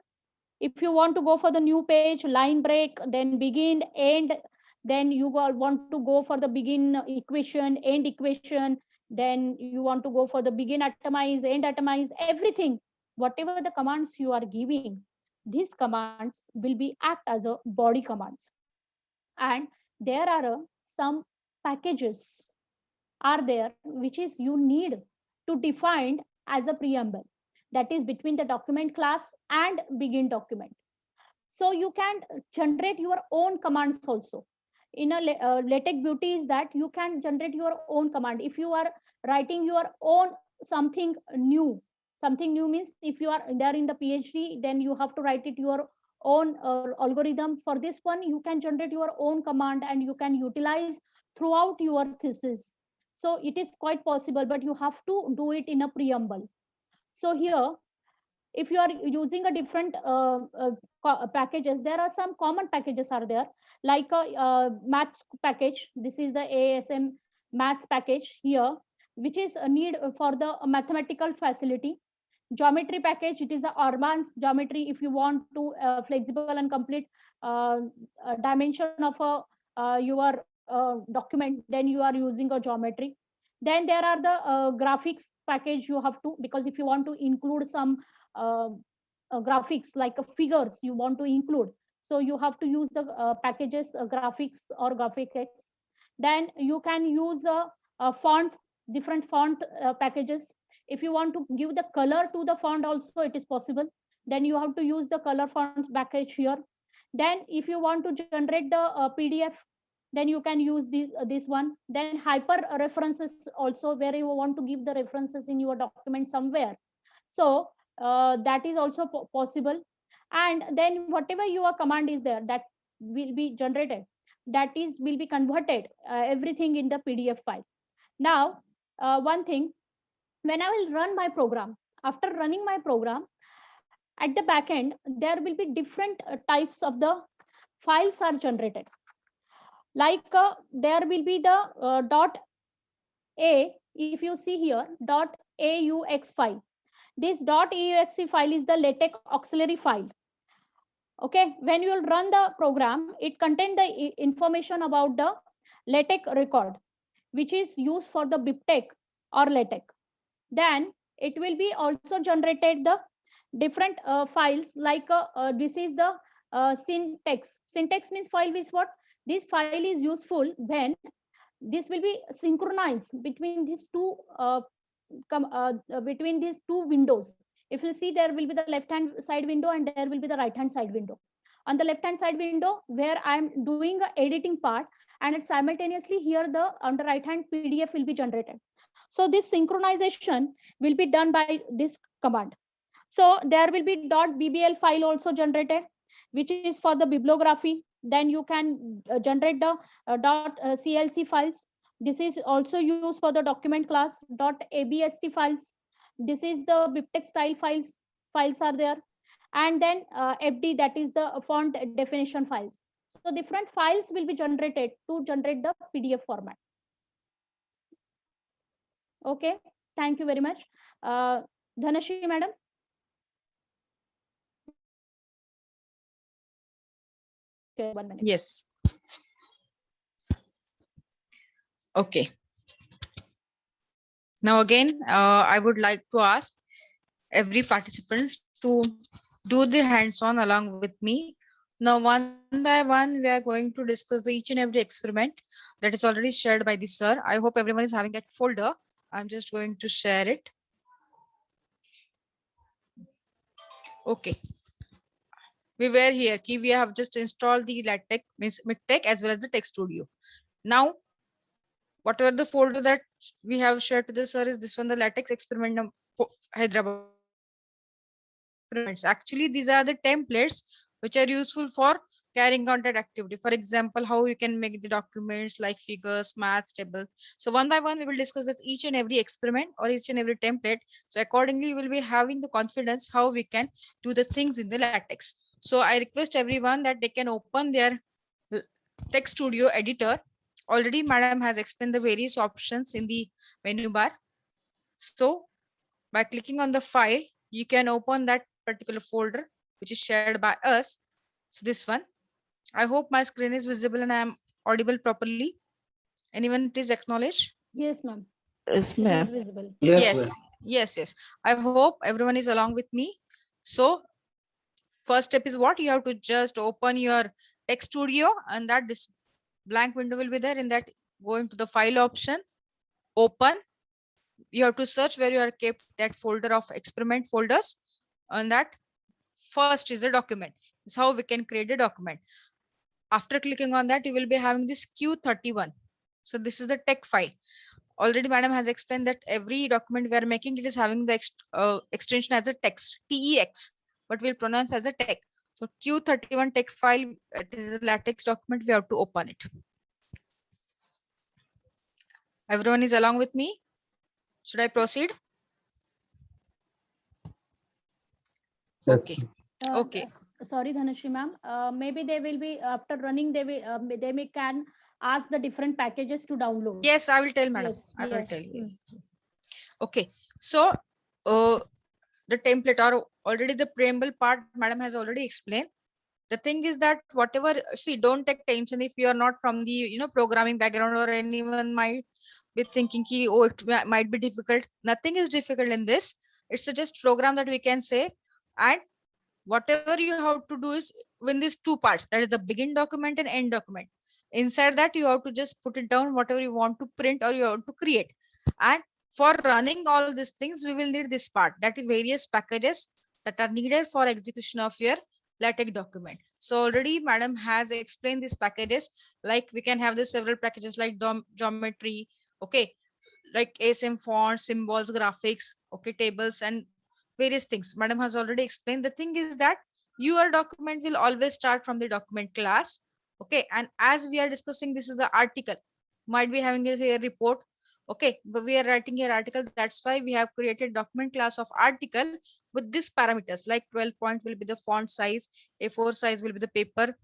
[SPEAKER 2] If you want to go for the new page, line break, then begin, end, then you want to go for the begin equation, end equation, then you want to go for the begin atomize, end atomize, everything. Whatever the commands you are giving, these commands will be act as a body commands. And there are some packages are there which is you need to define as a preamble, that is between the document class and begin document. So you can generate your own commands also. In a LaTeX beauty is that you can generate your own command. If you are writing your own something new means if you are there in the PhD, then you have to write it your own algorithm. For this one, you can generate your own command and you can utilize throughout your thesis. So it is quite possible, but you have to do it in a preamble. So here, if you are using a different packages, there are some common packages are there, like a maths package. This is the ASM maths package here, which is a need for the mathematical facility. Geometry package, it is a advanced geometry. If you want to flexible and complete dimension of your document, then you are using a geometry. Then there are the graphics package you have to, because if you want to include some graphics like figures you want to include, so you have to use the packages graphics or graphics. Then you can use fonts, different font packages. If you want to give the color to the font also, it is possible. Then you have to use the color fonts package here. Then if you want to generate the PDF, then you can use this one. Then hyper references also, where you want to give the references in your document somewhere. So that is also possible. And then whatever your command is there, that will be generated, that is will be converted everything in the PDF file. Now one thing, when I will run my program, after running my program, at the back end there will be different types of the files are generated. Like there will be the dot a, if you see here, dot aux file. This dot aux file is the LaTeX auxiliary file. Okay, when you will run the program, it contains the information about the LaTeX record, which is used for the BibTeX or LaTeX. Then it will be also generated the different files, like this is the syntax. Syntax means file is what? This file is useful when this will be synchronized between these two windows. If you see, there will be the left hand side window and there will be the right hand side window. On the left hand side window, where I'm doing the editing part, and simultaneously here on the right hand PDF will be generated. So this synchronization will be done by this command. So there will be .bbl file also generated, which is for the bibliography. Then you can generate the .clc files. This is also used for the document class. .abst files. This is the BibTeX style files. Files are there. And then FD, that is the font definition files. So different files will be generated to generate the PDF format. Okay, thank you very much. Dhanashri madam. Okay, 1 minute.
[SPEAKER 3] Yes. Okay. Now again, I would like to ask every participant to do the hands-on along with me. Now, one by one, we are going to discuss the each and every experiment that is already shared by the sir. I hope everyone is having that folder. I'm just going to share it. Okay. We were here. We have just installed the LaTeX, means MidTech as well as the Text Studio. Now, whatever the folder that we have shared to the sir is this one, the LaTeX experiment Hyderabad experiments. Actually, these are the templates which are useful for carrying out that activity. For example, how you can make the documents like figures, maths, table. So one by one, we will discuss this each and every experiment or each and every template. So accordingly, we will be having the confidence how we can do the things in the LaTeX. So I request everyone that they can open their Text Studio editor. Already, madam has explained the various options in the menu bar. So by clicking on the file, you can open that particular folder, which is shared by us. So this one, I hope my screen is visible and I am audible properly. Anyone please acknowledge?
[SPEAKER 2] Yes, ma'am.
[SPEAKER 6] Yes,
[SPEAKER 2] It is
[SPEAKER 6] ma'am.
[SPEAKER 2] visible.
[SPEAKER 3] Yes. I hope everyone is along with me. So first step is what? You have to just open your Text Studio and that this blank window will be there. In that, going to the file option, open. You have to search where you are kept that folder of experiment folders. On that, first is the document. This is how we can create a document. After clicking on that, you will be having this Q31. So this is the text file. Already madam has explained that every document we are making, it is having the extension as a text, TEX, but we'll pronounce as a text. So Q31 text file, it is a LaTeX document, we have to open it. Everyone is along with me? Should I proceed? Okay. Okay.
[SPEAKER 2] Sorry, Dhanashri ma'am. Maybe they will be after running. They may can ask the different packages to download.
[SPEAKER 3] Yes, I will tell madam.
[SPEAKER 2] Yes,
[SPEAKER 3] I will
[SPEAKER 2] yes.
[SPEAKER 3] tell you. Okay. So the template or already the preamble part, madam has already explained. The thing is that whatever, see, don't take tension if you are not from the programming background, or anyone might be thinking ki, oh, it might be difficult. Nothing is difficult in this. It's a just program that we can say, and whatever you have to do is win these two parts, that is the begin document and end document. Inside that you have to just put it down whatever you want to print or you want to create. And for running all these things, we will need this part, that is various packages that are needed for execution of your LaTeX document. So already madam has explained these packages, like we can have the several packages like geometry, okay, like ASM fonts, symbols, graphics, okay, tables and various things. Madam has already explained. The thing is that your document will always start from the document class. Okay, and as we are discussing, this is the article. Might be having a report. Okay, but we are writing here article. That's why we have created document class of article with these parameters, like 12 point will be the font size, A4 size will be the paper,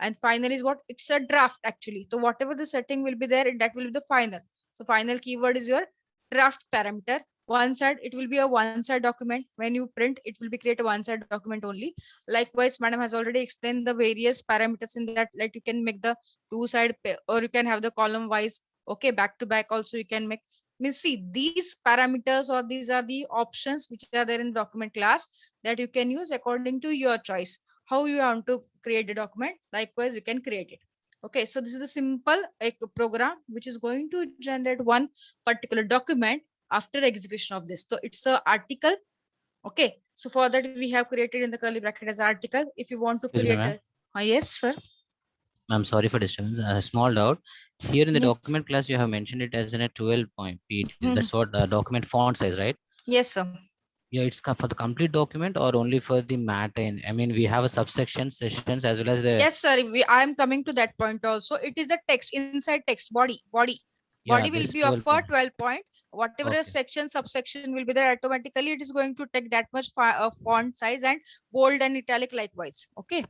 [SPEAKER 3] and final is what? It's a draft actually. So whatever the setting will be there, that will be the final. So final keyword is your draft parameter. One side, it will be a one-side document. When you print, it will be create a one-side document only. Likewise, madam has already explained the various parameters in that, like you can make the two-side or you can have the column wise. Okay, back to back also you can make. Means see, these parameters or these are the options which are there in document class that you can use according to your choice. How you want to create a document, likewise you can create it. Okay, so this is the simple program which is going to generate one particular document after execution of this. So it's a article. Okay, so for that we have created in the curly bracket as article. If you want to
[SPEAKER 4] Excuse me,
[SPEAKER 3] create a yes sir.
[SPEAKER 4] I'm sorry for disturbance. A small doubt. Here in the
[SPEAKER 3] Yes.
[SPEAKER 4] document class, you have mentioned it as in a 12 point PET. That's what document font size, right?
[SPEAKER 3] Yes sir.
[SPEAKER 4] Yeah, it's for the complete document or only for the matter. I mean, we have a subsection sessions as well as the.
[SPEAKER 3] Yes sir, I am coming to that point also. It is the text inside text body.
[SPEAKER 4] Yeah,
[SPEAKER 3] Body will
[SPEAKER 4] this
[SPEAKER 3] be of
[SPEAKER 4] 12 point.
[SPEAKER 3] 12 point. Whatever a
[SPEAKER 4] Okay.
[SPEAKER 3] section, subsection will be there, automatically it is going to take that much font size and bold and italic likewise. Okay.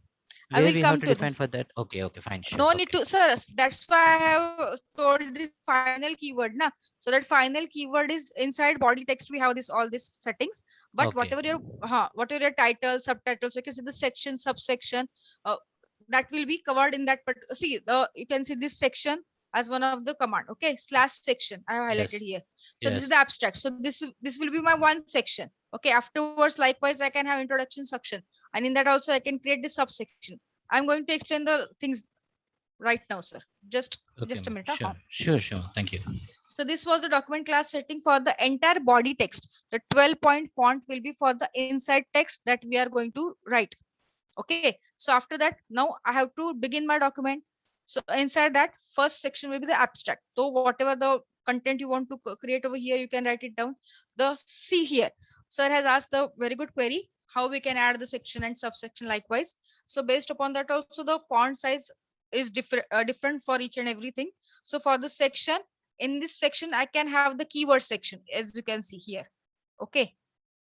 [SPEAKER 3] I
[SPEAKER 4] Where
[SPEAKER 3] will
[SPEAKER 4] we
[SPEAKER 3] come
[SPEAKER 4] have to
[SPEAKER 3] to
[SPEAKER 4] define for that? Okay, okay, fine, sure.
[SPEAKER 3] no
[SPEAKER 4] Okay.
[SPEAKER 3] need to, sir. That's why I have told this final keyword, na. So that final keyword is inside body text. We have this all these settings, but
[SPEAKER 4] Okay.
[SPEAKER 3] whatever your title, subtitles, you can see the section, subsection, that will be covered in that. But see, you can see this section as one of the command. Okay, slash section I have highlighted
[SPEAKER 4] Yes.
[SPEAKER 3] here. So this is
[SPEAKER 4] Yes.
[SPEAKER 3] the abstract. So this will be my one section. Okay, afterwards, likewise, I can have introduction section, and in that also I can create the subsection. I'm going to explain the things right now, sir. Just
[SPEAKER 4] Okay,
[SPEAKER 3] a minute.
[SPEAKER 4] sure, sure, sure. Thank you.
[SPEAKER 3] So this was the document class setting for the entire body text. The 12-point font will be for the inside text that we are going to write. Okay. So after that, now I have to begin my document. So inside that first section will be the abstract. So whatever the content you want to create over here, you can write it down. The see here, sir has asked the very good query, how we can add the section and subsection likewise. So based upon that also the font size is different for each and everything. So for the section, in this section, I can have the keyword section, as you can see here. Okay.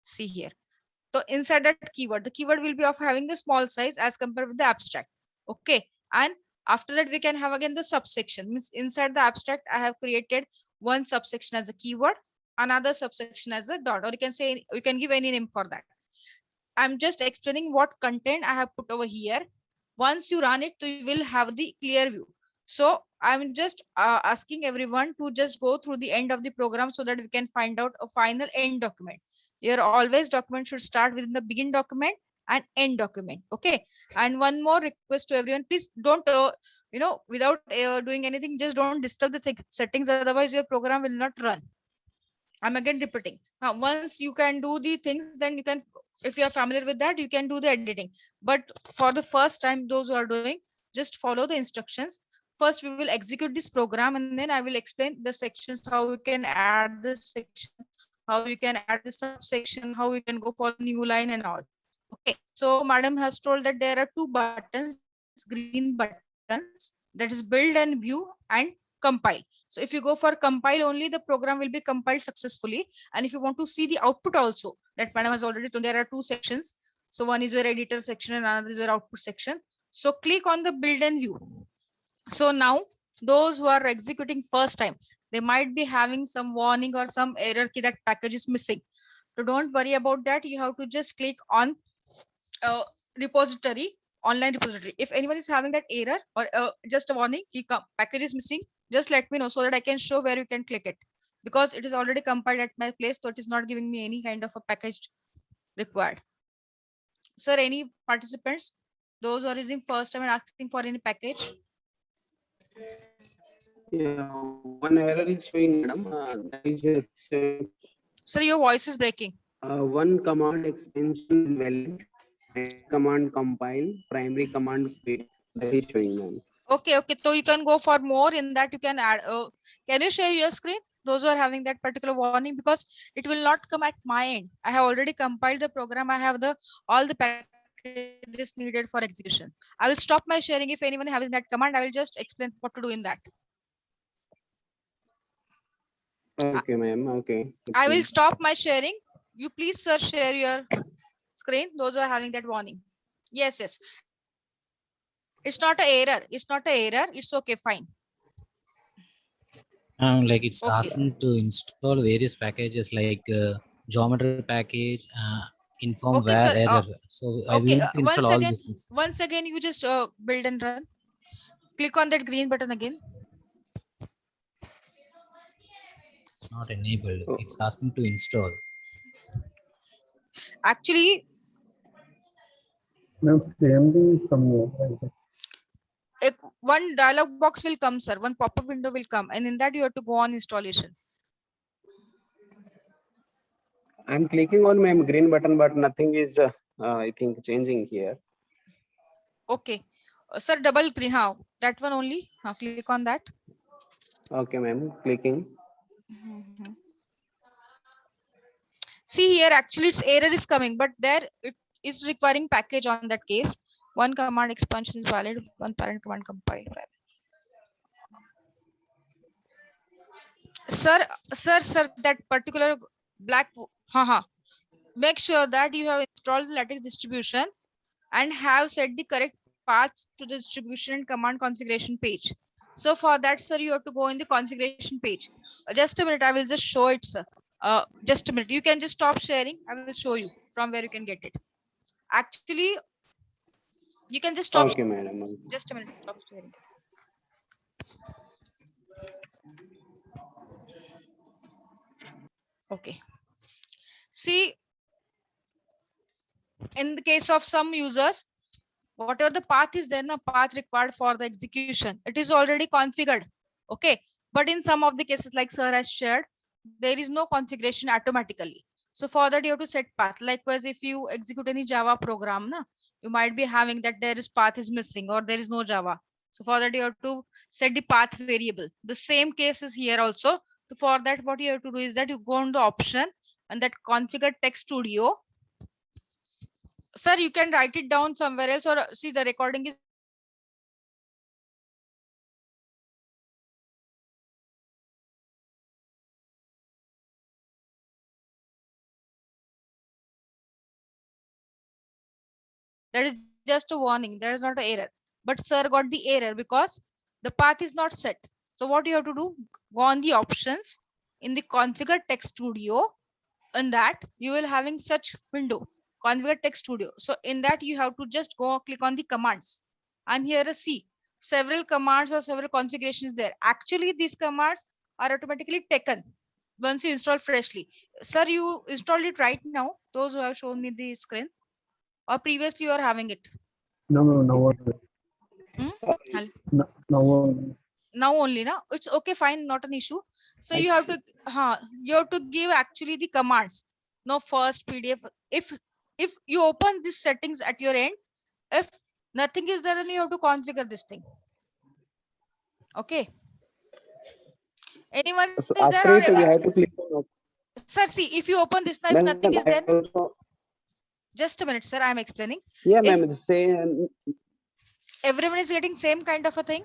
[SPEAKER 3] See here. So inside that keyword, the keyword will be of having the small size as compared with the abstract. Okay. And after that, we can have again the subsection. Means inside the abstract, I have created one subsection as a keyword, another subsection as a dot, or you can say, you can give any name for that. I'm just explaining what content I have put over here. Once you run it, you will have the clear view. So I'm just asking everyone to just go through the end of the program so that we can find out a final end document. Your always document should start within the begin document and end document. Okay. And one more request to everyone, please don't, without doing anything, just don't disturb the settings. Otherwise your program will not run. I'm again repeating. Once you can do the things, then you can, if you are familiar with that, you can do the editing. But for the first time, those who are doing, just follow the instructions. First, we will execute this program, and then I will explain the sections, how we can add the section, how you can add the subsection, how we can go for the new line and all. Okay. So madam has told that there are two buttons, green buttons, that is build and view and compile. So if you go for compile only, the program will be compiled successfully. And if you want to see the output also, that madam has already told, there are two sections. So one is your editor section and another is your output section. So click on the build and view. So now those who are executing first time, they might be having some warning or some error key that package is missing. So don't worry about that. You have to just click on repository, online repository. If anyone is having that error or just a warning, package is missing, just let me know so that I can show where you can click it, because it is already compiled at my place, so it is not giving me any kind of a package required. Sir, any participants, those who are using first time and asking for any package?
[SPEAKER 6] Yeah, one error is showing, madam. That is showing.
[SPEAKER 3] Sir, your voice is breaking.
[SPEAKER 6] One command extension invalid. Command compile. Primary command quit. That is showing, ma'am.
[SPEAKER 3] Okay, so you can go for more. In that you can add. Can you share your screen? Those who are having that particular warning, because it will not come at my end. I have already compiled the program. I have all the packages needed for execution. I will stop my sharing. If anyone is having that command, I will just explain what to do in that.
[SPEAKER 6] Okay, ma'am. Okay.
[SPEAKER 3] I will stop my sharing. You please, sir, share your screen. Those who are having that warning. Yes. It's not an error. It's not an error. It's okay. Fine.
[SPEAKER 4] Like it's
[SPEAKER 3] Okay.
[SPEAKER 4] asking to install various packages like geometry package, inform
[SPEAKER 3] Okay,
[SPEAKER 4] where
[SPEAKER 3] sir.
[SPEAKER 4] error. So I
[SPEAKER 3] Okay.
[SPEAKER 4] will need to install all these things.
[SPEAKER 3] Once again, you just build and run. Click on that green button again.
[SPEAKER 4] It's not enabled.
[SPEAKER 6] Oh.
[SPEAKER 4] It's asking to install.
[SPEAKER 3] Actually,
[SPEAKER 5] No, Preamble is coming.
[SPEAKER 3] one dialog box will come, sir. One pop-up window will come, and in that you have to go on installation.
[SPEAKER 6] I'm clicking on my green button, but nothing is, I think, changing here.
[SPEAKER 3] Okay. Sir, double green. How? That one only. Click on that.
[SPEAKER 6] Okay, ma'am. Clicking.
[SPEAKER 3] See here, actually its error is coming, but there it is requiring package on that case. One command expansion is valid, one parent command compile. Sir, that particular black, make sure that you have installed the LaTeX distribution and have set the correct paths to the distribution and command configuration page. So for that, sir, you have to go in the configuration page. Just a minute, I will just show it, sir. Just a minute. You can just stop sharing. I will show you from where you can get it. Actually, you can just stop.
[SPEAKER 6] Okay, madam.
[SPEAKER 3] Just a minute. Stop sharing. Okay. See, in the case of some users, whatever the path is there, the path required for the execution, it is already configured. Okay. But in some of the cases, like sir has shared, there is no configuration automatically. So for that, you have to set path. Likewise, if you execute any Java program, you might be having that there is path is missing or there is no Java. So for that, you have to set the path variable. The same case is here also. So for that, what you have to do is that you go on the option and that configure text studio. Sir, you can write it down somewhere else or see the recording is. That is just a warning. There is not an error. But sir got the error because the path is not set. So what you have to do, go on the options in the configure text studio. In that you will having such window, configure text studio. So in that you have to just go click on the commands. And here is see several commands or several configurations there. Actually, these commands are automatically taken once you install freshly. Sir, you installed it right now, those who have shown me the screen, or previously you are having it?
[SPEAKER 5] No, no.
[SPEAKER 3] Now only, na? It's okay, fine, not an issue. So you have to give actually the commands. No, first PDF. If you open these settings at your end, if nothing is there, then you have to configure this thing. Okay. Anyone
[SPEAKER 6] So
[SPEAKER 3] is there?
[SPEAKER 6] after it, we have to click on.
[SPEAKER 3] Sir, see, if you open this now, if nothing is there. Just a minute, sir. I'm explaining.
[SPEAKER 6] Yeah, ma'am. Same.
[SPEAKER 3] Everyone is getting same kind of a thing.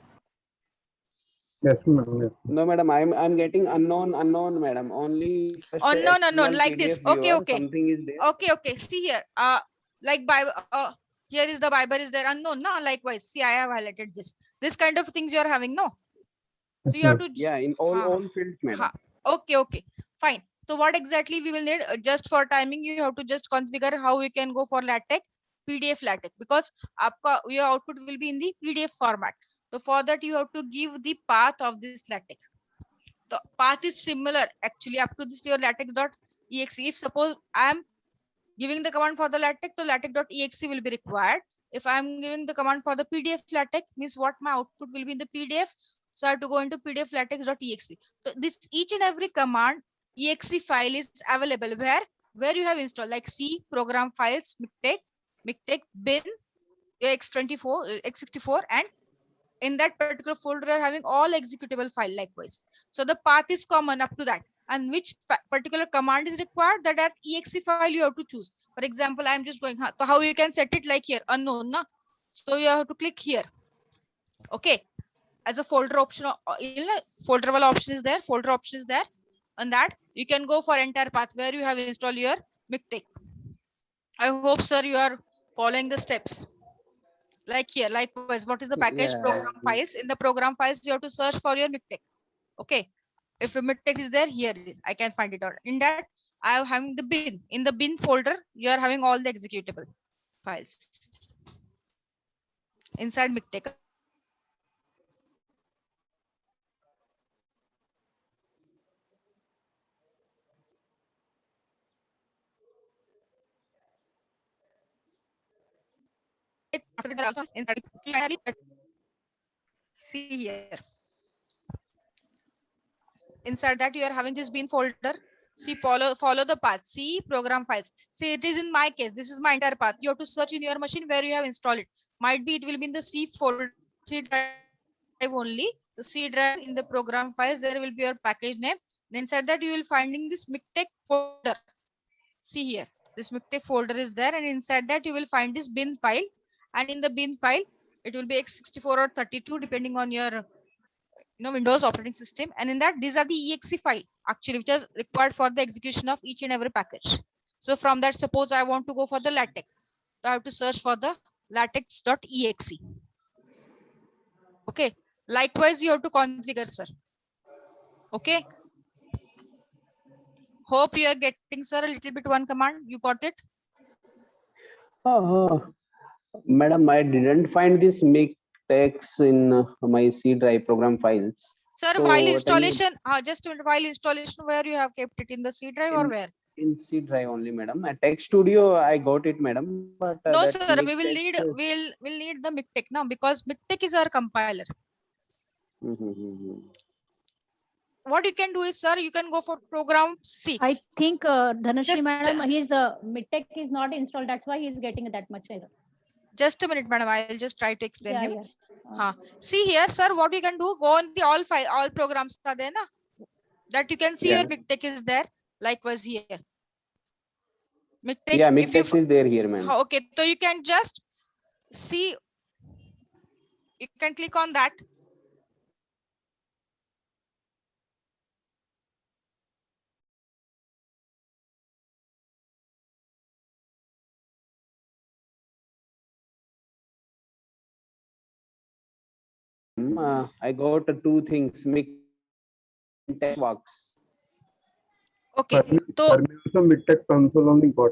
[SPEAKER 5] Yes, ma'am.
[SPEAKER 6] No, madam. I'm getting unknown, madam. Only.
[SPEAKER 3] Unknown, like this. Okay.
[SPEAKER 6] Something is there.
[SPEAKER 3] Okay. See here. Like Bible. Here is the Bible is there unknown. No, likewise. See, I have highlighted this. This kind of things you are having. No. So you have to.
[SPEAKER 6] Yeah, in all fields, madam.
[SPEAKER 3] Okay. Fine. So what exactly we will need just for timing, you have to just configure how we can go for LaTeX, PDF LaTeX, because your output will be in the PDF format. So for that, you have to give the path of this LaTeX. The path is similar actually up to this your latex.exe. If suppose I am giving the command for the LaTeX, so latex.exe will be required. If I am giving the command for the PDF LaTeX, means what my output will be in the PDF. So I have to go into PDF latex.exe. So this each and every command exe file is available where you have installed like C program files, mictech, bin, x24, x64, and in that particular folder are having all executable file likewise. So the path is common up to that, and which particular command is required, that exe file you have to choose. For example, I'm just going so how you can set it like here unknown, na? So you have to click here. Okay, as a folder option, folder option is there. On that you can go for entire path where you have installed your mictech. I hope, sir, you are following the steps. Like here, likewise, what is the package program files? In the program files, you have to search for your mictech. Okay, if a mictech is there, here it is. I can find it out. In that, I am having the bin. In the bin folder, you are having all the executable files inside mictech. See here. Inside that you are having this bin folder. See, follow the path. See program files. See, it is in my case. This is my entire path. You have to search in your machine where you have installed it. Might be it will be in the C folder, C drive only. The C drive in the program files. There will be your package name. Inside that you will finding this mictech folder. See here. This mictech folder is there, and inside that you will find this bin file. And in the bin file, it will be x64 or 32 depending on your Windows operating system. And in that, these are the exe file actually which is required for the execution of each and every package. So from that, suppose I want to go for the LaTeX, so I have to search for the latex.exe. Okay. Likewise, you have to configure, sir. Okay. Hope you are getting, sir, a little bit one command. You got it?
[SPEAKER 6] Madam, I didn't find this make text in my C drive program files.
[SPEAKER 3] Sir,
[SPEAKER 6] So
[SPEAKER 3] while
[SPEAKER 6] what I need-
[SPEAKER 3] installation, just a minute, while installation, where you have kept it in the C drive or where?
[SPEAKER 6] In C drive only, madam. At Text Studio, I got it, madam. But
[SPEAKER 3] No,
[SPEAKER 6] that
[SPEAKER 3] sir, we will
[SPEAKER 6] make
[SPEAKER 3] need,
[SPEAKER 6] text,
[SPEAKER 3] we'll need the MikTeX now, because MikTeX is our compiler.
[SPEAKER 6] Mhm.
[SPEAKER 3] What you can do is, sir, you can go for program C.
[SPEAKER 2] I think Dhanashree
[SPEAKER 3] Just-
[SPEAKER 2] madam, his MikTeX is not installed. That's why he's getting that much error.
[SPEAKER 3] Just a minute, madam. I'll just try to explain
[SPEAKER 2] Yeah,
[SPEAKER 3] him.
[SPEAKER 2] yeah.
[SPEAKER 3] See here, sir, what you can do, go on the all file, all programs are there, na? That you can see
[SPEAKER 6] Yeah.
[SPEAKER 3] your MikTeX is there. Likewise here. MikTeX,
[SPEAKER 6] Yeah,
[SPEAKER 3] if
[SPEAKER 6] make
[SPEAKER 3] you,
[SPEAKER 6] text is there here, ma'am.
[SPEAKER 3] okay, so you can just see, you can click on that.
[SPEAKER 6] I got two things. Make text works.
[SPEAKER 3] Okay, so
[SPEAKER 5] also MikTeX console only got.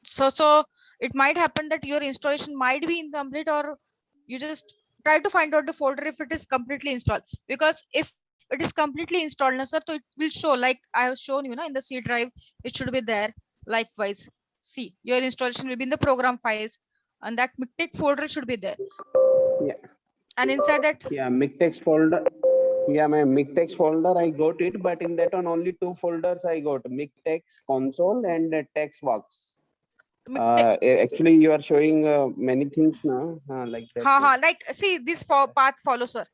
[SPEAKER 3] so it might happen that your installation might be incomplete, or you just try to find out the folder if it is completely installed, because if it is completely installed now, sir, so it will show like I have shown you in the C drive, it should be there. Likewise, see, your installation will be in the program files, and that MikTeX folder should be there.
[SPEAKER 6] Yeah.
[SPEAKER 3] And inside that,
[SPEAKER 6] Yeah, MikTeX folder. Yeah, my MikTeX folder, I got it, but in that one only two folders I got, MikTeX console and TextWorks. Actually, you are showing many things now, like that.
[SPEAKER 3] like see this path follow, sir.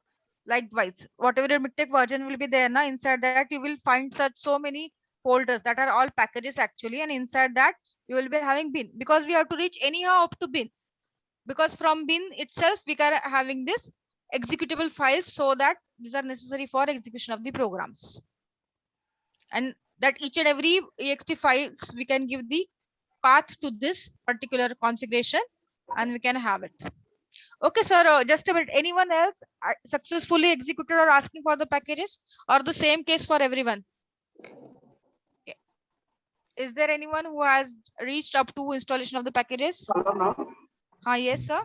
[SPEAKER 3] Likewise, whatever your MikTeX version will be there now, inside that you will find such so many folders that are all packages actually, and inside that you will be having bin, because we have to reach anyhow up to bin, because from bin itself we are having this executable files, so that these are necessary for execution of the programs, and that each and every ext files we can give the path to this particular configuration, and we can have it. Okay, sir, just a minute. Anyone else successfully executed or asking for the packages, or the same case for everyone? Is there anyone who has reached up to installation of the packages?
[SPEAKER 7] Hello, ma'am.
[SPEAKER 3] Yes, sir.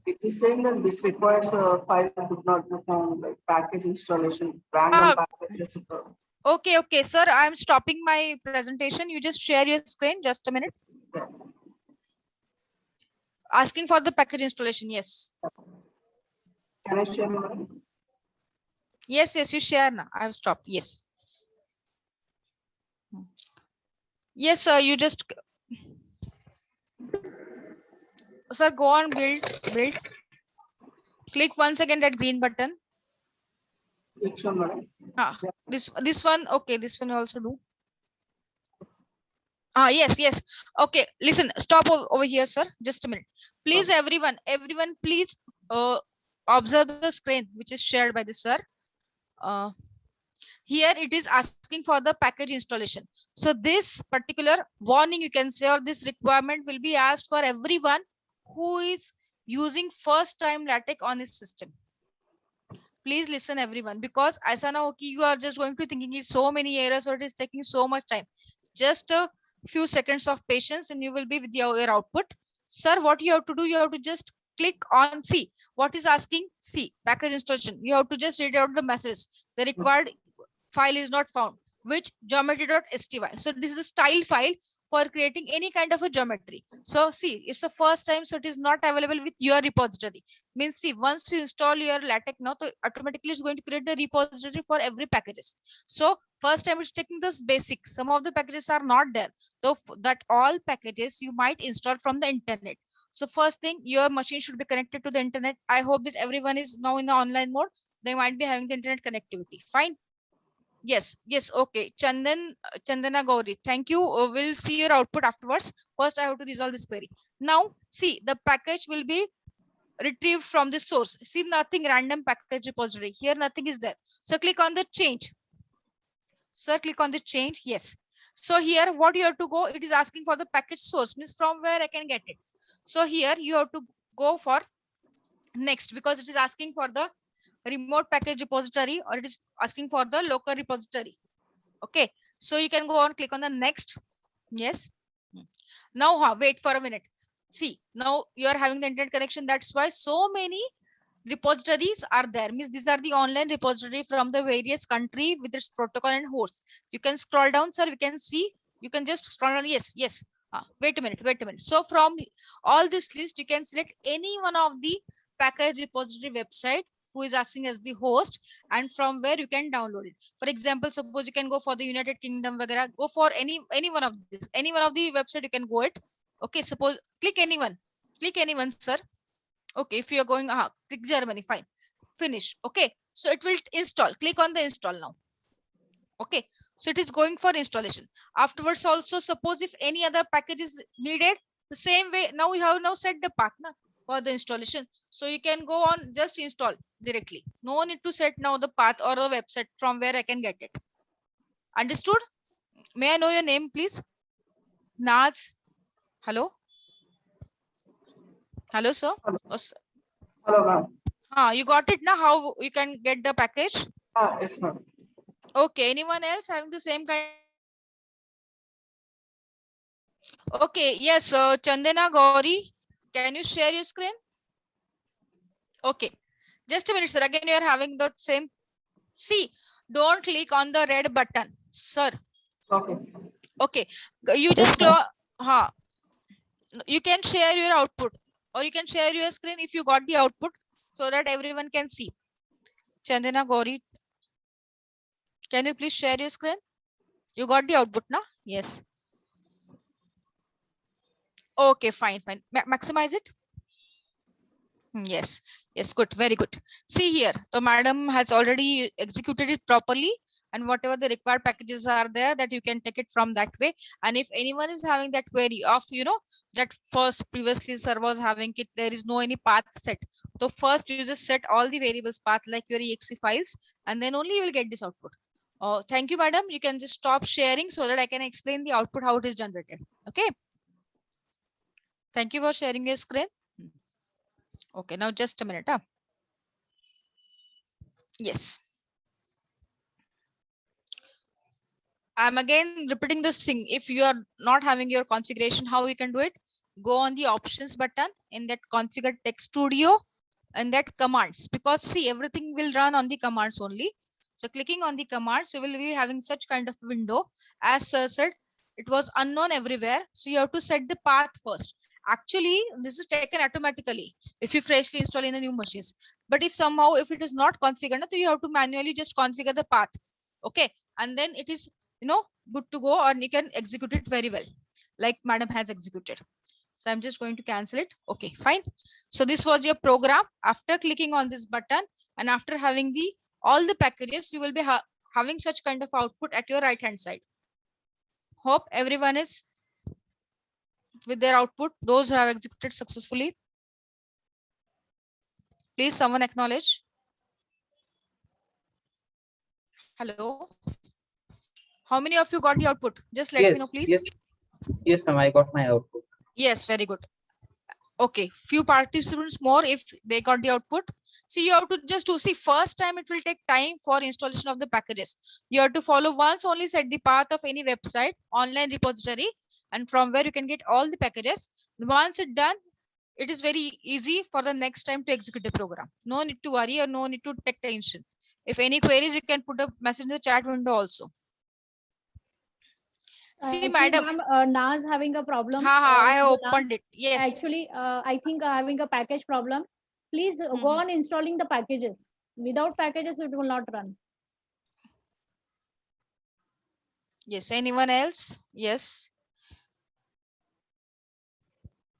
[SPEAKER 7] It is saying that this requires a file could not be found, like package installation, random packages.
[SPEAKER 3] Okay, sir. I'm stopping my presentation. You just share your screen. Just a minute. Asking for the package installation. Yes.
[SPEAKER 7] Can I share my?
[SPEAKER 3] Yes, you share now. I have stopped. Yes. Yes, sir. You just, sir, go on build. Click once again that green button.
[SPEAKER 7] Which one, madam?
[SPEAKER 3] This one. Okay, this one also do. Yes. Okay, listen, stop over here, sir. Just a minute. Please, everyone, please observe the screen which is shared by the sir. Here it is asking for the package installation. So this particular warning, you can say, or this requirement will be asked for everyone who is using first time LaTeX on his system. Please listen, everyone, because Asana, okay, you are just going to thinking it's so many errors or it is taking so much time. Just a few seconds of patience and you will be with your output. Sir, what you have to do, you have to just click on C. What is asking? C, package installation. You have to just read out the message. The required file is not found, which geometry.sty. So this is the style file for creating any kind of a geometry. So see, it's the first time, so it is not available with your repository. Means see, once you install your LaTeX now, so automatically it's going to create the repository for every packages. So first time it's taking this basic. Some of the packages are not there. So that all packages you might install from the internet. So first thing, your machine should be connected to the internet. I hope that everyone is now in the online mode. They might be having the internet connectivity. Fine. Yes, okay. Chandana Gauri, thank you. We'll see your output afterwards. First, I have to resolve this query. Now, see, the package will be retrieved from the source. See, nothing random package repository. Here, nothing is there. So click on the change. Sir, click on the change. Yes. So here what you have to go, it is asking for the package source, means from where I can get it. So here you have to go for next, because it is asking for the remote package repository, or it is asking for the local repository. Okay, so you can go on, click on the next. Yes. Now wait for a minute. See, now you are having the internet connection, that's why so many repositories are there, means these are the online repository from the various country with its protocol and hosts. You can scroll down, sir, we can see, you can just scroll down. Yes. Wait a minute. So from all this list, you can select any one of the package repository website who is asking as the host, and from where you can download it. For example, suppose you can go for the United Kingdom, vagara, go for any one of this, any one of the website you can go it. Okay, suppose click anyone, sir. Okay, if you are going, click Germany, fine, finish. Okay, so it will install, click on the install now. Okay, so it is going for installation. Afterwards also, suppose if any other package is needed, the same way, now you have now set the path for the installation, so you can go on, just install directly, no need to set now the path or the website from where I can get it. Understood? May I know your name, please? Naz. Hello, sir.
[SPEAKER 7] Hello, ma'am.
[SPEAKER 3] You got it now, how you can get the package?
[SPEAKER 7] Yes, ma'am.
[SPEAKER 3] Okay, anyone else having the same kind? Okay, yes, Chandana, Gauri, can you share your screen? Okay, just a minute, sir. Again, you are having the same. See, don't click on the red button, sir.
[SPEAKER 7] Okay.
[SPEAKER 3] Okay, you just you can share your output, or you can share your screen if you got the output, so that everyone can see. Chandana, Gauri, can you please share your screen? You got the output now? Yes. Okay, fine. Maximize it. Yes, good, very good. See here, the madam has already executed it properly, and whatever the required packages are there, that you can take it from that way. And if anyone is having that query of, that first previously sir was having it, there is no any path set. So first you just set all the variables path like your exe files, and then only you will get this output. Oh, thank you, madam. You can just stop sharing so that I can explain the output, how it is generated. Okay. Thank you for sharing your screen. Okay, now just a minute. Yes. I'm again repeating this thing. If you are not having your configuration, how you can do it? Go on the options button in that configure text studio and that commands, because see, everything will run on the commands only. So clicking on the commands, you will be having such kind of window. As sir said, it was unknown everywhere. So you have to set the path first. Actually, this is taken automatically if you freshly install in a new machines. But if somehow, if it is not configured, so you have to manually just configure the path. Okay. And then it is, good to go, and you can execute it very well, like madam has executed. So I'm just going to cancel it. Okay, fine. So this was your program. After clicking on this button and after having all the packages, you will be having such kind of output at your right hand side. Hope everyone is with their output, those who have executed successfully. Please someone acknowledge. Hello. How many of you got the output? Just let me know, please.
[SPEAKER 8] Yes, ma'am, I got my output.
[SPEAKER 3] Yes, very good. Okay, few participants more if they got the output. See, you have to just see, first time it will take time for installation of the packages. You have to follow once only, set the path of any website, online repository, and from where you can get all the packages. Once it's done, it is very easy for the next time to execute the program. No need to worry or no need to take tension. If any queries, you can put a message in the chat window also. See, madam,
[SPEAKER 2] Naz having a problem.
[SPEAKER 3] I have opened it. Yes.
[SPEAKER 2] Actually, I think having a package problem. Please go on installing the packages. Without packages, it will not run.
[SPEAKER 3] Yes. Anyone else? Yes.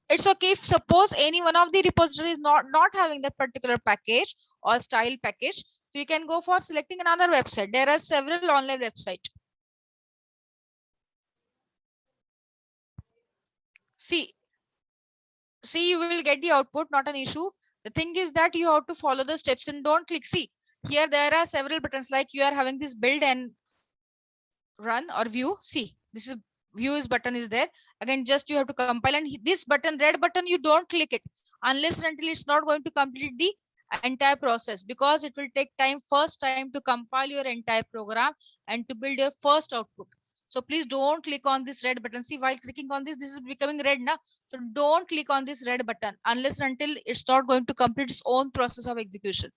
[SPEAKER 3] It's okay if suppose any one of the repositories not having that particular package or style package. So you can go for selecting another website. There are several online websites. See, you will get the output, not an issue. The thing is that you have to follow the steps and don't click. See, here there are several buttons, like you are having this build and run or view. See, this is view is button is there. Again, just you have to compile, and this button, red button, you don't click it unless and until it's not going to complete the entire process, because it will take time first time to compile your entire program and to build your first output. So please don't click on this red button. See, while clicking on this is becoming red now. So don't click on this red button unless and until it's not going to complete its own process of execution.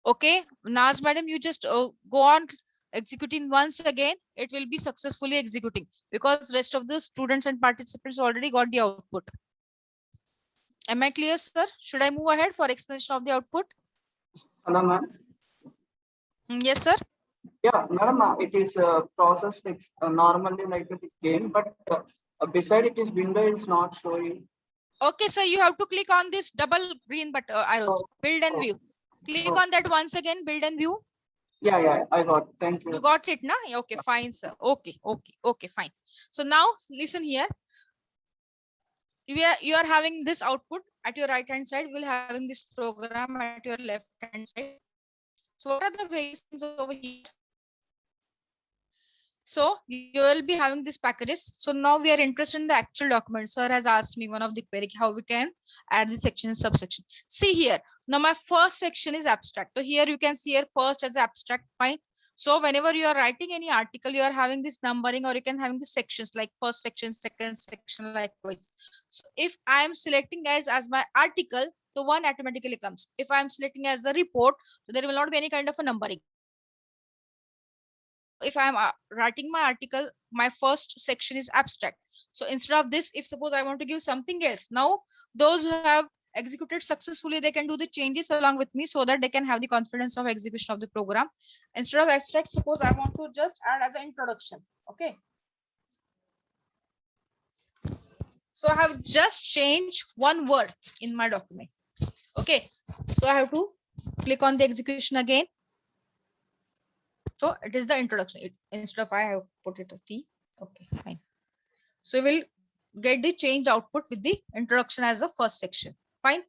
[SPEAKER 3] Okay, Naz madam, you just go on executing once again, it will be successfully executing, because rest of the students and participants already got the output. Am I clear, sir? Should I move ahead for explanation of the output?
[SPEAKER 7] Hello, ma'am.
[SPEAKER 3] Yes, sir.
[SPEAKER 7] Yeah, madam, it is processed normally like the game, but beside it is window is not showing.
[SPEAKER 3] Okay, sir, you have to click on this double green button arrows, build and view. Click on that once again, build and view.
[SPEAKER 7] Yeah, I got it. Thank you.
[SPEAKER 3] You got it, na? Okay, fine, sir. Okay, fine. So now listen here. You are having this output at your right hand side. We'll having this program at your left hand side. So what are the various things over here? So you will be having these packages. So now we are interested in the actual document. Sir has asked me one of the query how we can add the section and subsection. See here. Now my first section is abstract. So here you can see here first as abstract. Fine. So whenever you are writing any article, you are having this numbering, or you can having the sections like first section, second section, likewise. So if I am selecting as my article, the one automatically comes. If I am selecting as the report, so there will not be any kind of a numbering. If I'm writing my article, my first section is abstract. So instead of this, if suppose I want to give something else, now those who have executed successfully, they can do the changes along with me so that they can have the confidence of execution of the program. Instead of abstract, suppose I want to just add as an introduction. Okay. So I have just changed one word in my document. Okay. So I have to click on the execution again. So it is the introduction. Instead of I have put it a T. Okay, fine. So we'll get the change output with the introduction as the first section. Fine.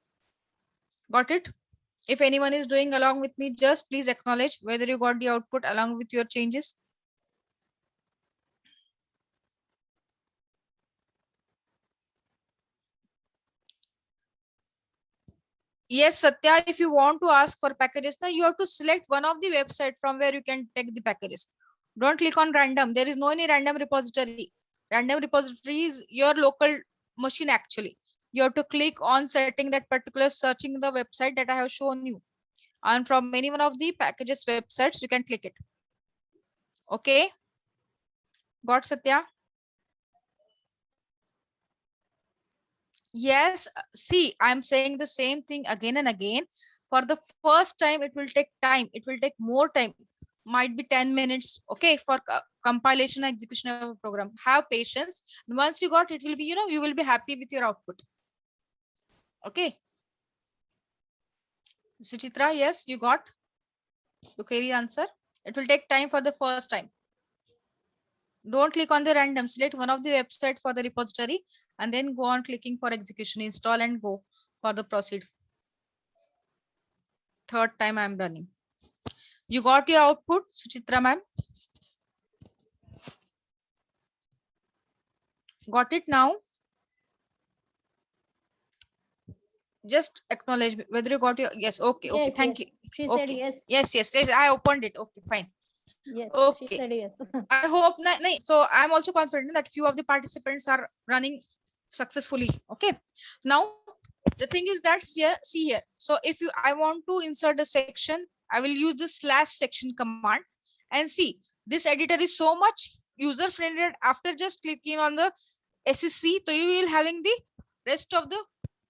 [SPEAKER 3] Got it? If anyone is doing along with me, just please acknowledge whether you got the output along with your changes. Yes, Satya, if you want to ask for packages, now you have to select one of the website from where you can take the packages. Don't click on random. There is no any random repository. Random repository is your local machine actually. You have to click on setting that particular searching the website that I have shown you. And from any one of the packages websites, you can click it. Okay. Got Satya? Yes, see, I'm saying the same thing again and again. For the first time, it will take time. It will take more time. Might be 10 minutes. Okay, for compilation and execution of a program. Have patience. And once you got it, will be, you will be happy with your output. Okay. Suchitra, yes, you got the query answer. It will take time for the first time. Don't click on the random. Select one of the website for the repository and then go on clicking for execution, install and go for the proceed. Third time I'm running. You got your output, Suchitra ma'am? Got it now? Just acknowledge whether you got your yes. Okay,
[SPEAKER 2] Yes,
[SPEAKER 3] thank
[SPEAKER 2] yes.
[SPEAKER 3] you.
[SPEAKER 2] She
[SPEAKER 3] Okay.
[SPEAKER 2] said yes.
[SPEAKER 3] Yes. I opened it. Okay, fine.
[SPEAKER 2] Yes,
[SPEAKER 3] Okay.
[SPEAKER 2] she said yes.
[SPEAKER 3] I hope so I'm also confident that few of the participants are running successfully. Okay. Now the thing is that here, see here. So if I want to insert a section, I will use the /section command and see this editor is so much user friendly that after just clicking on the SSC, so you will having the rest of the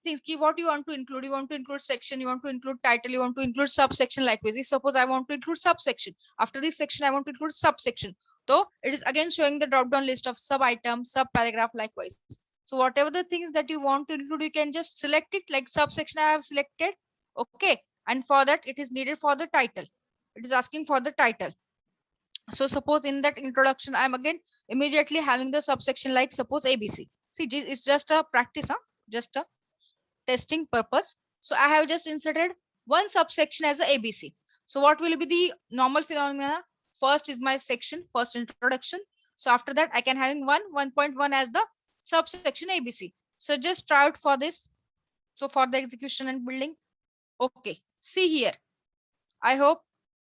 [SPEAKER 3] things. What you want to include? You want to include section, you want to include title, you want to include subsection. Likewise, if suppose I want to include subsection, after this section I want to include subsection, so it is again showing the drop down list of sub item, sub paragraph. Likewise, so whatever the things that you want to include, you can just select it. Like subsection I have selected. Okay, and for that it is needed for the title. It is asking for the title. So suppose in that introduction, I'm again immediately having the subsection like suppose ABC. See, it's just a practice, just a testing purpose. So I have just inserted one subsection as a ABC. So what will be the normal phenomena? first is my section, first introduction. So after that, I can having 1.1 as the subsection ABC. So just try out for this. So for the execution and building. Okay, see here. I hope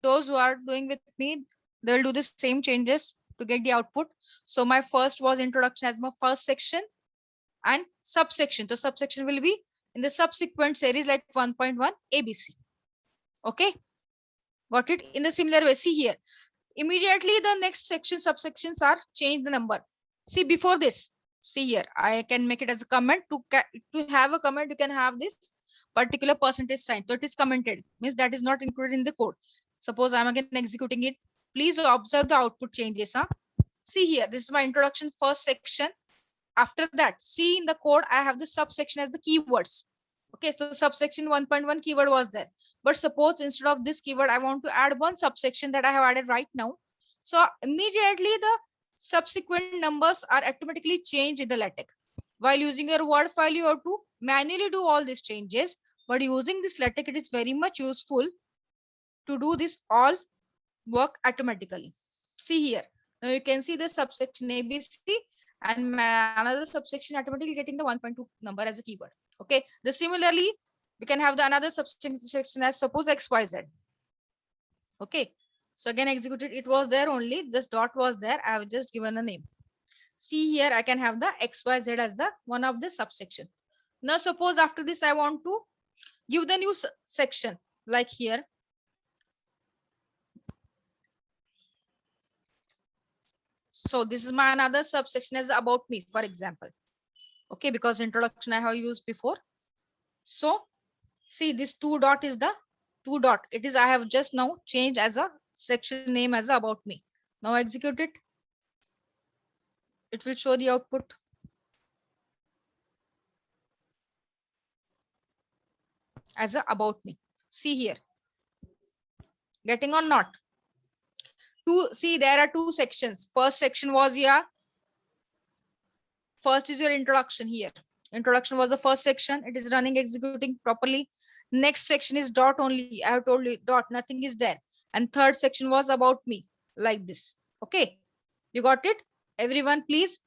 [SPEAKER 3] those who are doing with me, they'll do the same changes to get the output. So my first was introduction as my first section and subsection. The subsection will be in the subsequent series like 1.1 ABC. Okay, got it? In the similar way, see here. Immediately the next section, subsections are change the number. See before this, see here, I can make it as a comment. To have a comment, you can have this particular percentage sign. So it is commented, means that is not included in the code. Suppose I'm again executing it. Please observe the output changes. Huh? See here, this is my introduction first section. After that, see in the code, I have the subsection as the keywords. Okay, so subsection 1.1 keyword was there. But suppose instead of this keyword, I want to add one subsection that I have added right now. So immediately the subsequent numbers are automatically changed in the LaTeX. While using your Word file, you have to manually do all these changes. But using this LaTeX, it is very much useful to do this all work automatically. See here. Now you can see the subsection ABC and another subsection automatically getting the 1.2 number as a keyword. Okay. The similarly, we can have the another subsection as suppose XYZ. Okay. So again executed, it was there only. This dot was there. I have just given a name. See here, I can have the XYZ as the one of the subsection. Now suppose after this, I want to give the new section like here. So this is my another subsection as about me, for example. Okay, because introduction I have used before. So see this 2 dot is the 2 dot. It is I have just now changed as a section name as a about me. Now execute it. It will show the output. As a about me. See here. Getting or not? See, there are two sections. First section was here. First is your introduction here. Introduction was the first section. It is running, executing properly. Next section is dot only. I have told you dot, nothing is there. And third section was about me, like this. Okay, you got it? Everyone, please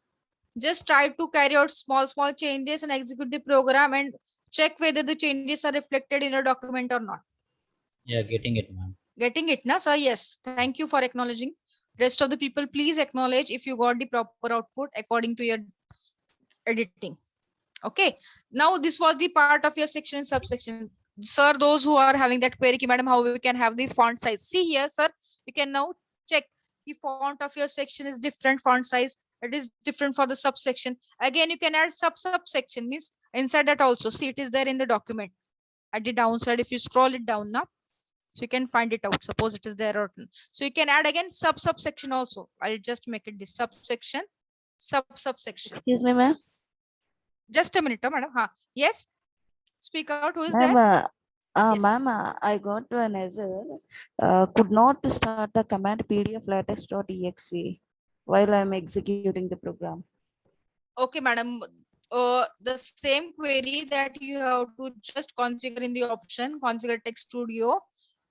[SPEAKER 3] just try to carry out small changes and execute the program and check whether the changes are reflected in a document or not.
[SPEAKER 4] Yeah, getting it, ma'am.
[SPEAKER 3] Getting it, na? So yes, thank you for acknowledging. Rest of the people, please acknowledge if you got the proper output according to your editing. Okay, now this was the part of your section and subsection. Sir, those who are having that query, madam, how we can have the font size? See here, sir, you can now check the font of your section is different font size. It is different for the subsection. Again, you can add subsection, means inside that also. See, it is there in the document. At the downside, if you scroll it down now, so you can find it out. Suppose it is there or so you can add again subsection also. I'll just make it this subsection, subsection.
[SPEAKER 9] Excuse me, ma'am.
[SPEAKER 3] Just a minute, madam. Yes, speak out. Who is
[SPEAKER 9] Ma'am,
[SPEAKER 3] there? Yes.
[SPEAKER 9] ma'am, I got an error. Could not start the command pdf latex.exe while I'm executing the program.
[SPEAKER 3] Okay, madam. The same query that you have to just configure in the option, configure text studio.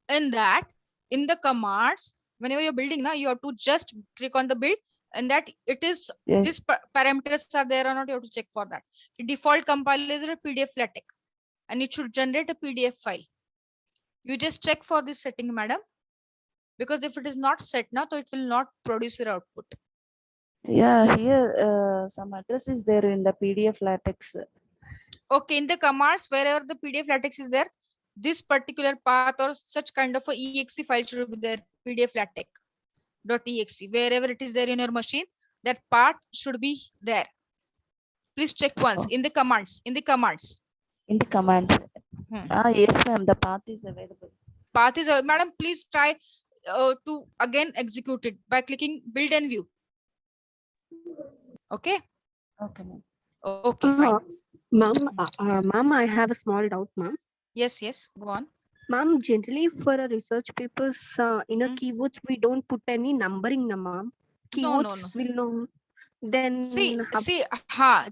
[SPEAKER 3] In that, in the commands, whenever you're building now, you have to just click on the build, and that it is these parameters are there or not, you have to check for that. The default compiler is a PDF LaTeX, and it should generate a PDF file. You just check for this setting, madam, because if it is not set now, so it will not produce your output.
[SPEAKER 9] Yeah, here some address is there in the PDF LaTeX.
[SPEAKER 3] Okay, in the commands, wherever the PDF LaTeX is there, this particular path or such kind of a exe file should be there, PDF LaTeX.exe. Wherever it is there in your machine, that path should be there. Please check once in the commands. In the commands.
[SPEAKER 9] In the commands. Yes, ma'am. The path is available.
[SPEAKER 3] Path is, madam, please try to again execute it by clicking build and view. Okay.
[SPEAKER 9] Okay, ma'am.
[SPEAKER 3] Okay, fine.
[SPEAKER 10] Ma'am, I have a small doubt, ma'am.
[SPEAKER 3] Yes, go on.
[SPEAKER 10] Ma'am, generally for a research papers, in a keywords, we don't put any numbering, ma'am. Keywords will know. Then
[SPEAKER 3] see,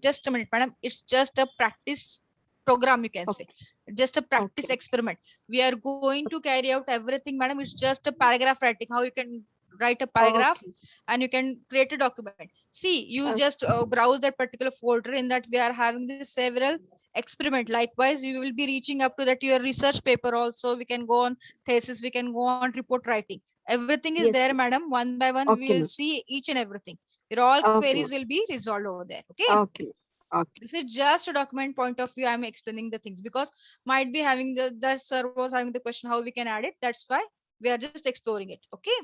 [SPEAKER 3] just a minute, madam. It's just a practice program, you can say. Just a practice experiment. We are going to carry out everything, madam. It's just a paragraph writing. How you can write a paragraph,
[SPEAKER 10] Okay.
[SPEAKER 3] and you can create a document. See, you just browse that particular folder. In that we are having this several experiment. Likewise, you will be reaching up to that your research paper also. We can go on thesis, we can go on report writing. Everything is
[SPEAKER 10] Yes,
[SPEAKER 3] there,
[SPEAKER 10] ma'am.
[SPEAKER 3] madam. One by one, we
[SPEAKER 10] Okay,
[SPEAKER 3] will
[SPEAKER 10] ma'am.
[SPEAKER 3] see each and everything. Your all
[SPEAKER 10] Okay,
[SPEAKER 3] queries
[SPEAKER 10] ma'am.
[SPEAKER 3] will be resolved over there. Okay.
[SPEAKER 10] Okay, ma'am. Okay.
[SPEAKER 3] This is just a document point of view. I'm explaining the things because might be having the sir was having the question how we can add it. That's why we are just exploring it. Okay.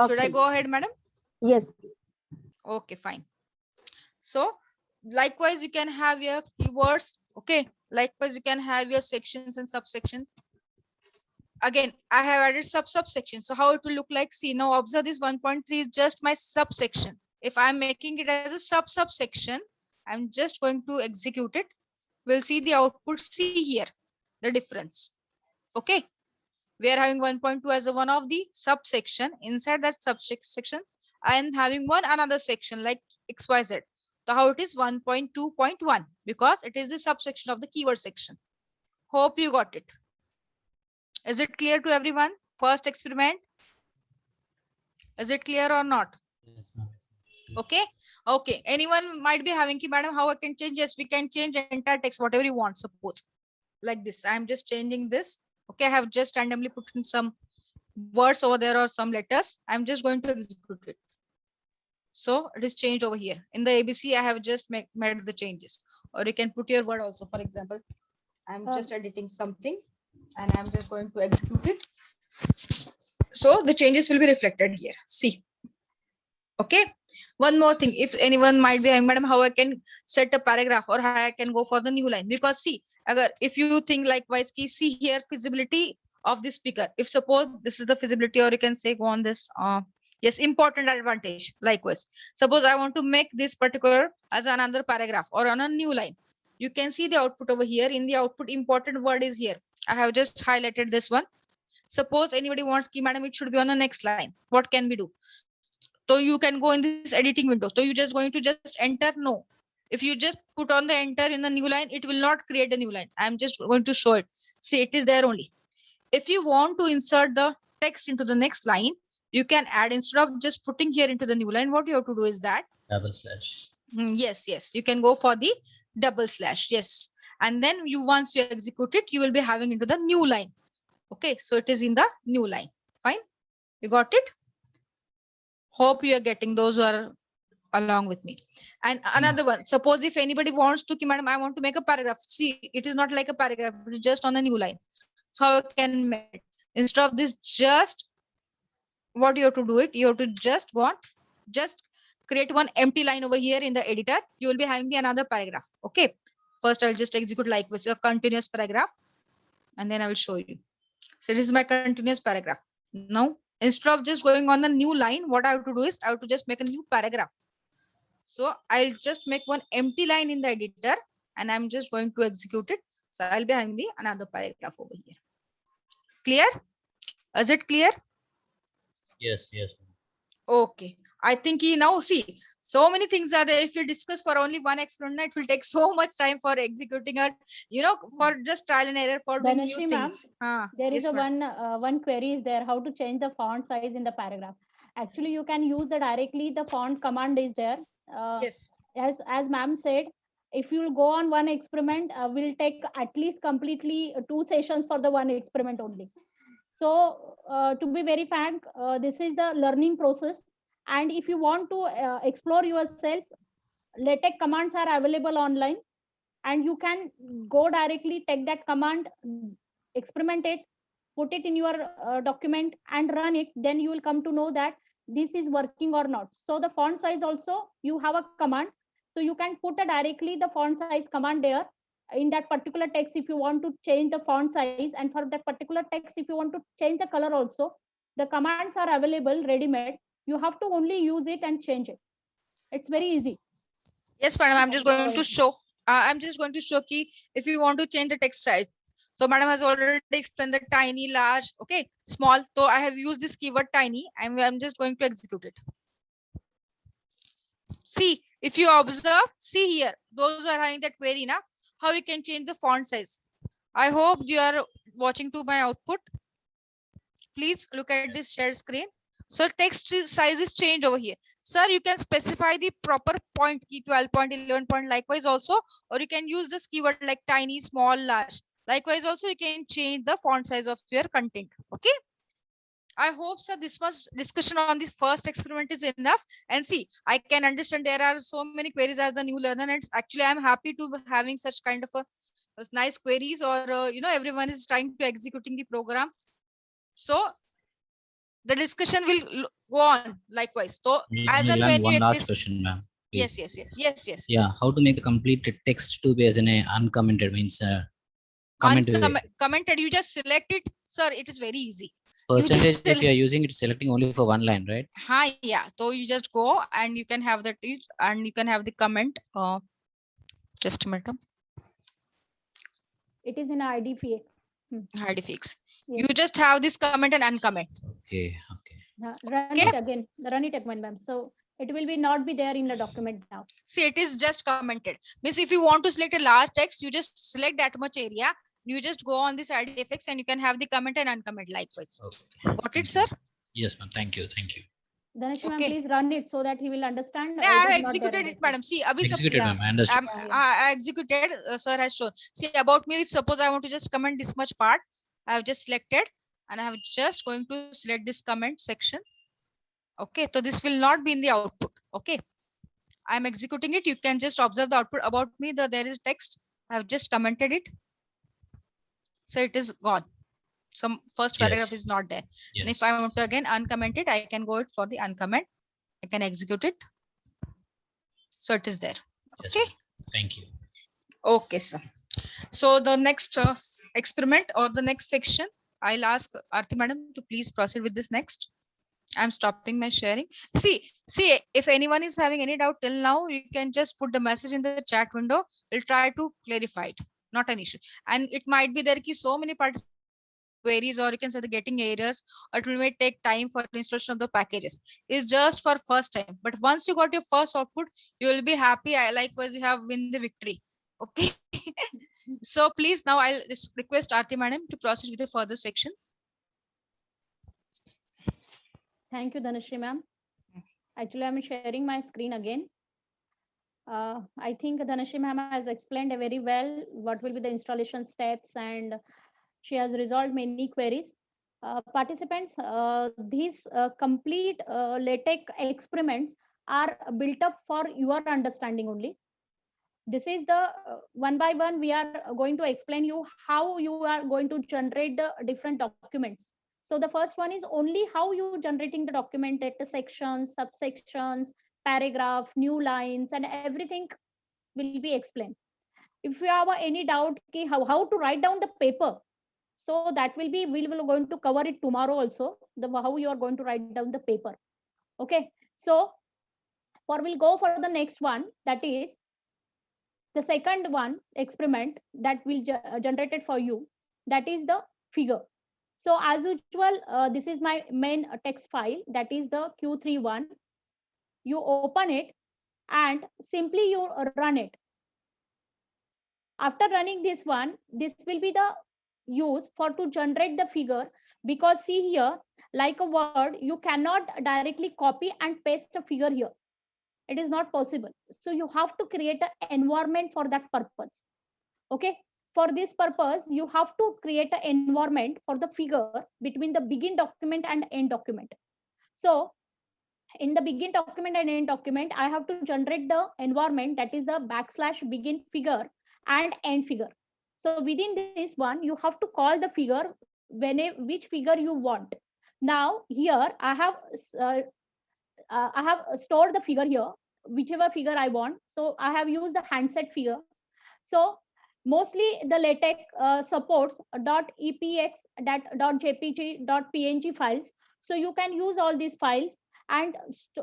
[SPEAKER 3] Should I
[SPEAKER 10] Okay.
[SPEAKER 3] go ahead, madam?
[SPEAKER 10] Yes.
[SPEAKER 3] Okay, fine. So likewise, you can have your keywords. Okay. Likewise, you can have your sections and subsections. Again, I have added subsection. So how it will look like? See, now observe this 1.3 is just my subsection. If I'm making it as a subsection, I'm just going to execute it. We'll see the output. See here the difference. Okay. We are having 1.2 as a one of the subsection. Inside that subsection, I am having one another section like XYZ. So how it is 1.2.1 because it is the subsection of the keyword section. Hope you got it. Is it clear to everyone? First experiment. Is it clear or not?
[SPEAKER 4] Yes, ma'am.
[SPEAKER 3] Okay. Okay. Anyone might be having, madam, how I can change? Yes, we can change entire text, whatever you want. Suppose like this. I'm just changing this. Okay. I have just randomly put in some words over there or some letters. I'm just going to execute it. So it is changed over here. In the ABC, I have just made the changes. Or you can put your word also. For example, I'm just editing something and I'm just going to execute it. So the changes will be reflected here. See. Okay. One more thing. If anyone might be having, madam, how I can set a paragraph or how I can go for the new line. Because see, if you think likewise, see here feasibility of the speaker. If suppose this is the feasibility, or you can say go on this. Yes, important advantage. Likewise, suppose I want to make this particular as another paragraph or on a new line. You can see the output over here. In the output, important word is here. I have just highlighted this one. Suppose anybody wants key, madam, it should be on the next line. What can we do? So you can go in this editing window. So you just going to just enter no. If you just put on the enter in the new line, it will not create a new line. I'm just going to show it. See, it is there only. If you want to insert the text into the next line, you can add instead of just putting here into the new line. What you have to do is that
[SPEAKER 4] Double slash.
[SPEAKER 3] yes, you can go for the double slash. Yes, and then you once you execute it, you will be having into the new line. Okay, so it is in the new line. Fine, you got it. Hope you are getting those who are along with me. And another one, suppose if anybody wants to, madam, I want to make a paragraph. See, it is not like a paragraph, it's just on a new line. So how I can make it? Instead of this, just what you have to do it, you have to just go on, just create one empty line over here in the editor. You will be having the another paragraph. Okay. First, I will just execute like this, a continuous paragraph, and then I will show you. So this is my continuous paragraph. Now, instead of just going on the new line, what I have to do is I have to just make a new paragraph. So I'll just make one empty line in the editor and I'm just going to execute it. So I'll be having the another paragraph over here. Clear? Is it clear?
[SPEAKER 4] Yes, yes.
[SPEAKER 3] Okay. I think now see, so many things are there. If you discuss for only one experiment, it will take so much time for executing it, for just trial and error for doing new
[SPEAKER 2] Dhanashree ma'am,
[SPEAKER 3] things.
[SPEAKER 2] there is
[SPEAKER 3] Yes,
[SPEAKER 2] a one query is there, how to change the font size in the paragraph. Actually, you can use directly the font command is there.
[SPEAKER 3] Yes.
[SPEAKER 2] As ma'am said, if you'll go on one experiment, will take at least completely 2 sessions for the one experiment only. So to be very frank, this is the learning process. And if you want to explore yourself, LaTeX commands are available online, and you can go directly take that command, experiment it, put it in your document and run it. Then you will come to know that this is working or not. So the font size also, you have a command. So you can put directly the font size command there in that particular text if you want to change the font size, and for that particular text if you want to change the color also, the commands are available ready made. You have to only use it and change it. It's very easy.
[SPEAKER 3] Yes, madam, I'm just going to show. I'm just going to show key if you want to change the text size. So madam has already explained the tiny, large, okay, small. So I have used this keyword tiny. I'm just going to execute it. See, if you observe, see here, those who are having that query now, how you can change the font size. I hope you are watching to my output. Please look at this shared screen. So text size is changed over here. Sir, you can specify the proper point key 12 point, 11 point likewise also, or you can use this keyword like tiny, small, large. Likewise also you can change the font size of your content. Okay. I hope so this much discussion on this first experiment is enough. And see, I can understand there are so many queries as the new learner, and actually I'm happy to having such kind of a nice queries, or everyone is trying to executing the program. So the discussion will go on likewise. So as and when
[SPEAKER 4] one
[SPEAKER 3] you
[SPEAKER 4] last question, ma'am.
[SPEAKER 3] Yes.
[SPEAKER 4] Yeah, how to make the complete text to be as an uncommented means commented.
[SPEAKER 3] Commented, you just select it, sir. It is very easy.
[SPEAKER 4] Percentage that you are using, it's selecting only for one line, right?
[SPEAKER 3] Hi, yeah. So you just go and you can have that, and you can have the comment. Just a minute.
[SPEAKER 2] It is in ID fix.
[SPEAKER 3] ID fix.
[SPEAKER 2] Yes.
[SPEAKER 3] You just have this comment and uncomment.
[SPEAKER 4] Okay.
[SPEAKER 2] Run it again. Ma'am. So it will be not be there in the document now.
[SPEAKER 3] See, it is just commented. Means if you want to select a large text, you just select that much area. You just go on this ID effects and you can have the comment and uncomment likewise.
[SPEAKER 4] Okay.
[SPEAKER 3] Got it, sir?
[SPEAKER 4] Yes, ma'am. Thank you.
[SPEAKER 2] Dhanashree ma'am, please run it so that he will understand.
[SPEAKER 3] Yeah, I have executed it, madam. See,
[SPEAKER 4] executed, ma'am. I understand.
[SPEAKER 3] I executed, sir has shown. See, about me, if suppose I want to just comment this much part, I have just selected and I have just going to select this comment section. Okay, so this will not be in the output. Okay, I am executing it. You can just observe the output about me. There is text. I have just commented it. So it is gone. Some first paragraph is not there.
[SPEAKER 4] Yes.
[SPEAKER 3] And if I want to again uncomment it, I can go it for the uncomment. I can execute it. So it is there.
[SPEAKER 4] Yes,
[SPEAKER 3] okay.
[SPEAKER 4] Thank you.
[SPEAKER 3] Okay, sir. So the next experiment or the next section, I'll ask Aarti madam to please proceed with this next. I'm stopping my sharing. See, if anyone is having any doubt till now, you can just put the message in the chat window. We'll try to clarify it. Not an issue. And it might be there so many queries, or you can say the getting errors, or it may take time for installation of the packages. It's just for first time. But once you got your first output, you will be happy. Likewise, you have win the victory. Okay. So please now I'll request Aarti madam to proceed with the further section.
[SPEAKER 2] Thank you, Dhanashree ma'am. Actually, I'm sharing my screen again. I think Dhanashree ma'am has explained very well what will be the installation steps, and she has resolved many queries. Participants, these complete LaTeX experiments are built up for your understanding only. This is the one by one we are going to explain you how you are going to generate the different documents. So the first one is only how you generating the document at the sections, subsections, paragraph, new lines, and everything will be explained. If you have any doubt how to write down the paper, so that will be, we will going to cover it tomorrow also, the how you are going to write down the paper. Okay, so we'll go for the next one, that is the second one experiment that will generated for you, that is the figure. So as usual, this is my main text file, that is the Q31. You open it and simply you run it. After running this one, this will be the use for to generate the figure, because see here, like a word, you cannot directly copy and paste a figure here. It is not possible. So you have to create an environment for that purpose. Okay. For this purpose, you have to create an environment for the figure between the begin document and end document. So in the begin document and end document, I have to generate the environment, that is the / begin figure and end figure. So within this one, you have to call the figure which figure you want. Now here I have stored the figure here, whichever figure I want. So I have used the handset figure. So mostly the LaTeX supports .epx, .jpg, .png files. So you can use all these files and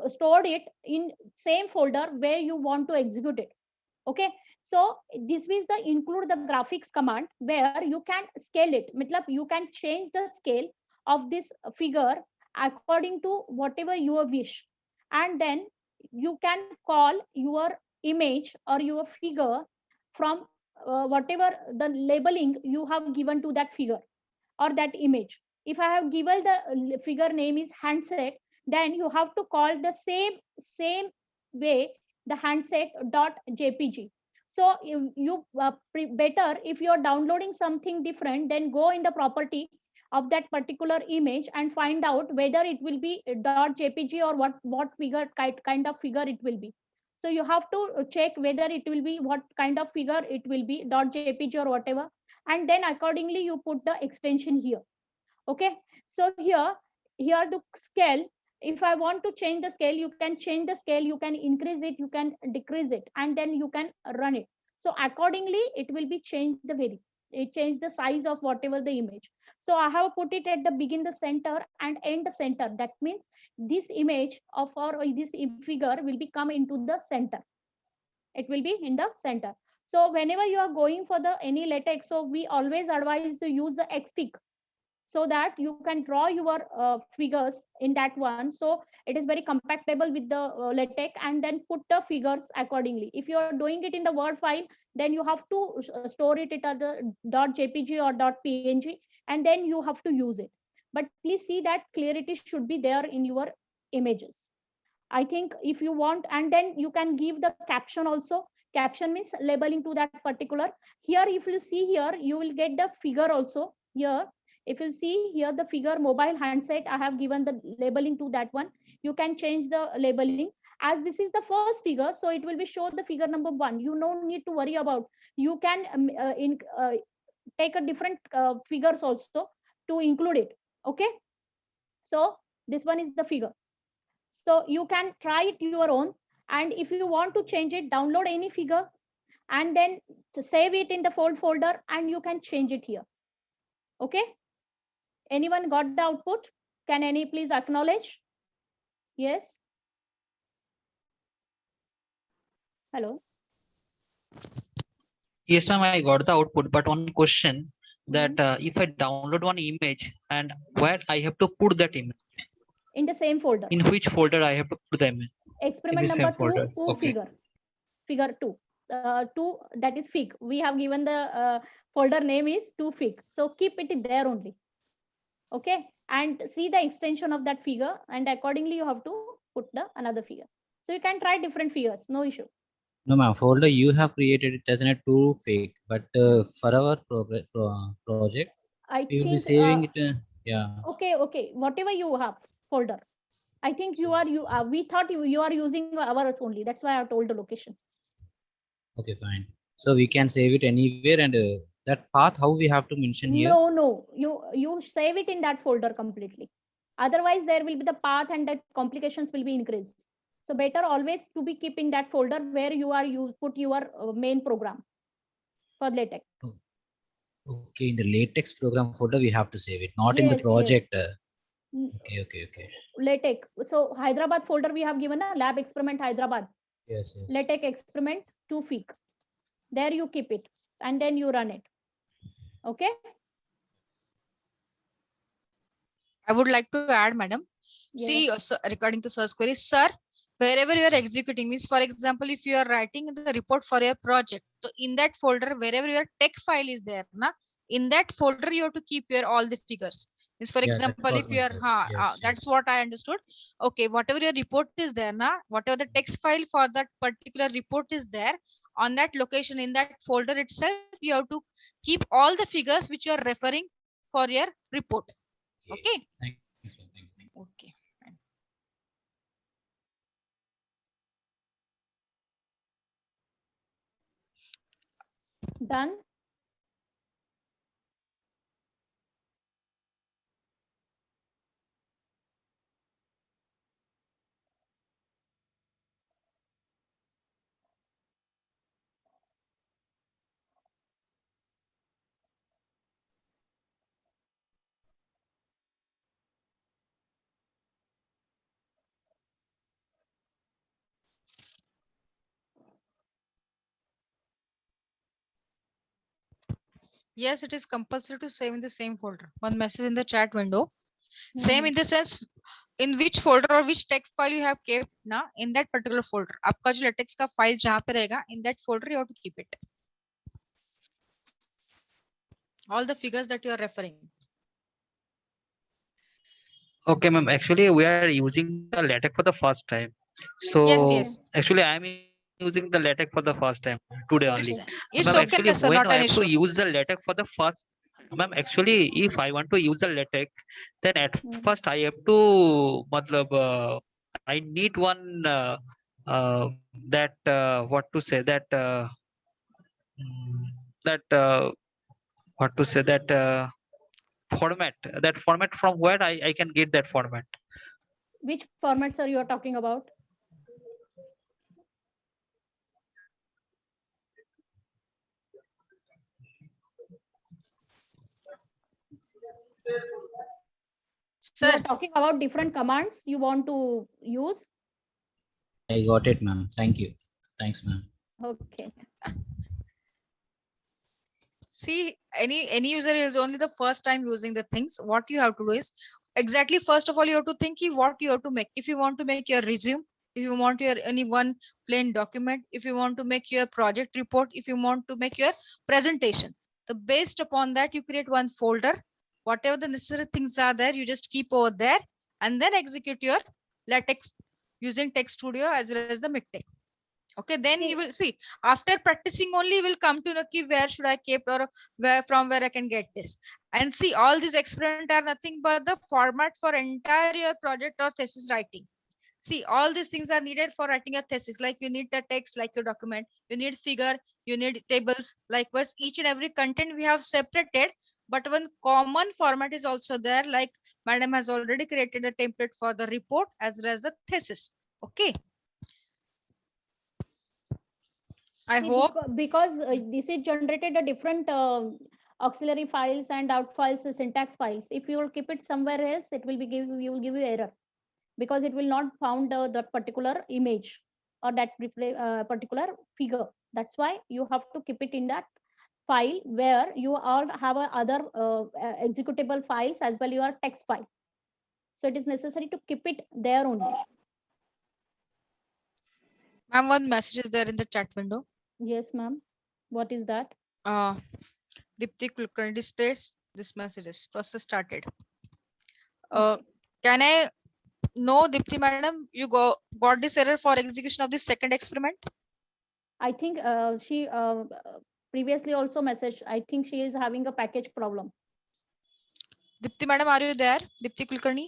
[SPEAKER 2] store it in same folder where you want to execute it. Okay. So this is the include the graphics command, where you can scale it. You can change the scale of this figure according to whatever you wish. And then you can call your image or your figure from whatever the labeling you have given to that figure or that image. if I have given the figure name is handset, then you have to call the same way the handset dot jpg. So you better, if you're downloading something different, then go in the property of that particular image and find out whether it will be dot jpg or what figure kind of figure it will be. So you have to check whether it will be what kind of figure it will be, dot jpg or whatever, and then accordingly you put the extension here. Okay, so here to scale, if I want to change the scale, you can change the scale, you can increase it, you can decrease it, and then you can run it. So accordingly it will be changed the it change the size of whatever the image. So I have put it at the begin, the center, and end the center. That means this image of or this figure will be come into the center. It will be in the center. So whenever you are going for the any latex, so we always advise to use the xstick, so that you can draw your figures in that one. So it is very compatible with the latex, and then put the figures accordingly. If you are doing it in the word file, then you have to store it at the .jpg or .png, and then you have to use it. But please see that clarity should be there in your images. I think if you want, and then you can give the caption also. Caption means labeling to that particular. Here, if you see here, you will get the figure also here. If you see here the figure mobile handset, I have given the labeling to that one. You can change the labeling. As this is the first figure, so it will be show the figure number 1. You don't need to worry about. You can take a different figures also to include it. Okay. So this one is the figure. So you can try it your own. And if you want to change it, download any figure and then to save it in the folder, and you can change it here. Okay. Anyone got the output? Can any please acknowledge? Yes. Hello.
[SPEAKER 8] Yes, ma'am, I got the output, but one question that if I download one image and where I have to put that image?
[SPEAKER 2] In the same folder.
[SPEAKER 8] In which folder I have to put the image?
[SPEAKER 2] Experiment number 2, figure. Figure 2. 2, that is fig. We have given the folder name is 2 fig. So keep it there only. Okay. And see the extension of that figure, and accordingly you have to put the another figure. So you can try different figures, no issue.
[SPEAKER 4] No, ma'am. Folder you have created it as a 2 fig, but for our project, we will be saving it. Yeah.
[SPEAKER 2] Okay. Whatever you have folder. I think we thought you are using ours only. That's why I told the location.
[SPEAKER 4] Okay, fine. So we can save it anywhere, and that path, how we have to mention here?
[SPEAKER 2] No. You save it in that folder completely. Otherwise, there will be the path and the complications will be increased. So better always to be keeping that folder where you put your main program for LaTeX.
[SPEAKER 4] Okay, in the LaTeX program folder we have to save it, not in the project. Okay.
[SPEAKER 2] LaTeX. So Hyderabad folder we have given a lab experiment Hyderabad.
[SPEAKER 4] Yes.
[SPEAKER 2] LaTeX experiment 2 fig. There you keep it and then you run it. Okay.
[SPEAKER 3] I would like to add, madam.
[SPEAKER 2] Yes.
[SPEAKER 3] See, regarding the search query, sir, wherever you are executing means, for example, if you are writing the report for your project, so in that folder, wherever your text file is there, in that folder you have to keep your all the figures. Means, for example, if you are, that's what I understood. Okay, whatever your report is there, whatever the text file for that particular report is there, on that location in that folder itself, you have to keep all the figures which you are referring for your report. Okay.
[SPEAKER 4] Thanks.
[SPEAKER 3] Okay.
[SPEAKER 2] Done.
[SPEAKER 3] Yes, it is compulsory to save in the same folder. One message in the chat window. Same in the sense, in which folder or which text file you have kept in that particular folder. आपका जो latex का file जहाँ पे रहेगा, in that folder you have to keep it. All the figures that you are referring.
[SPEAKER 8] Okay, ma'am. Actually, we are using the LaTeX for the first time.
[SPEAKER 3] Yes,
[SPEAKER 8] So
[SPEAKER 3] yes.
[SPEAKER 8] actually, I am using the LaTeX for the first time today only.
[SPEAKER 3] It's
[SPEAKER 8] So, ma'am,
[SPEAKER 3] it's
[SPEAKER 8] actually,
[SPEAKER 3] okay,
[SPEAKER 8] when
[SPEAKER 3] sir.
[SPEAKER 8] I
[SPEAKER 3] Not
[SPEAKER 8] have
[SPEAKER 3] an
[SPEAKER 8] to
[SPEAKER 3] issue.
[SPEAKER 8] use the LaTeX for the first, ma'am, actually, if I want to use the LaTeX, then at first I have to, matlab, I need one that what to say that mm, that what to say that format, that format from where I can get that format.
[SPEAKER 2] Which formats are you are talking about? You
[SPEAKER 3] Sir,
[SPEAKER 2] are talking about different commands you want to use.
[SPEAKER 4] I got it, ma'am. Thank you. Thanks, ma'am.
[SPEAKER 2] Okay.
[SPEAKER 3] see, any user is only the first time using the things. What you have to do is exactly first of all you have to think what you have to make. If you want to make your resume, if you want your any one plain document, if you want to make your project report, if you want to make your presentation, the based upon that you create one folder. Whatever the necessary things are there, you just keep over there and then execute your LaTeX using Text Studio as well as the MikTeX. Okay, then you will see after practicing only will come to know ki where should I keep or where I can get this. And see, all these experiments are nothing but the format for entire your project or thesis writing. See, all these things are needed for writing a thesis. Like you need the text, like your document, you need figure, you need tables. Likewise, each and every content we have separated, but one common format is also there. Like madam has already created a template for the report as well as the thesis. Okay. I hope
[SPEAKER 2] because this is generated a different auxiliary files and out files, syntax files. If you will keep it somewhere else, it will be you will give you error because it will not found that particular image or that particular figure. That's why you have to keep it in that file where you all have other executable files as well your text file. So it is necessary to keep it there only.
[SPEAKER 3] ma'am, one message is there in the chat window.
[SPEAKER 2] Yes, ma'am. What is that?
[SPEAKER 3] Dipti Kulkarni displays this messages. Process started. Can I know, Dipti madam, you got this error for execution of the second experiment?
[SPEAKER 2] I think she previously also messaged. I think she is having a package problem.
[SPEAKER 3] Dipti madam, are you there? Dipti Kulkarni?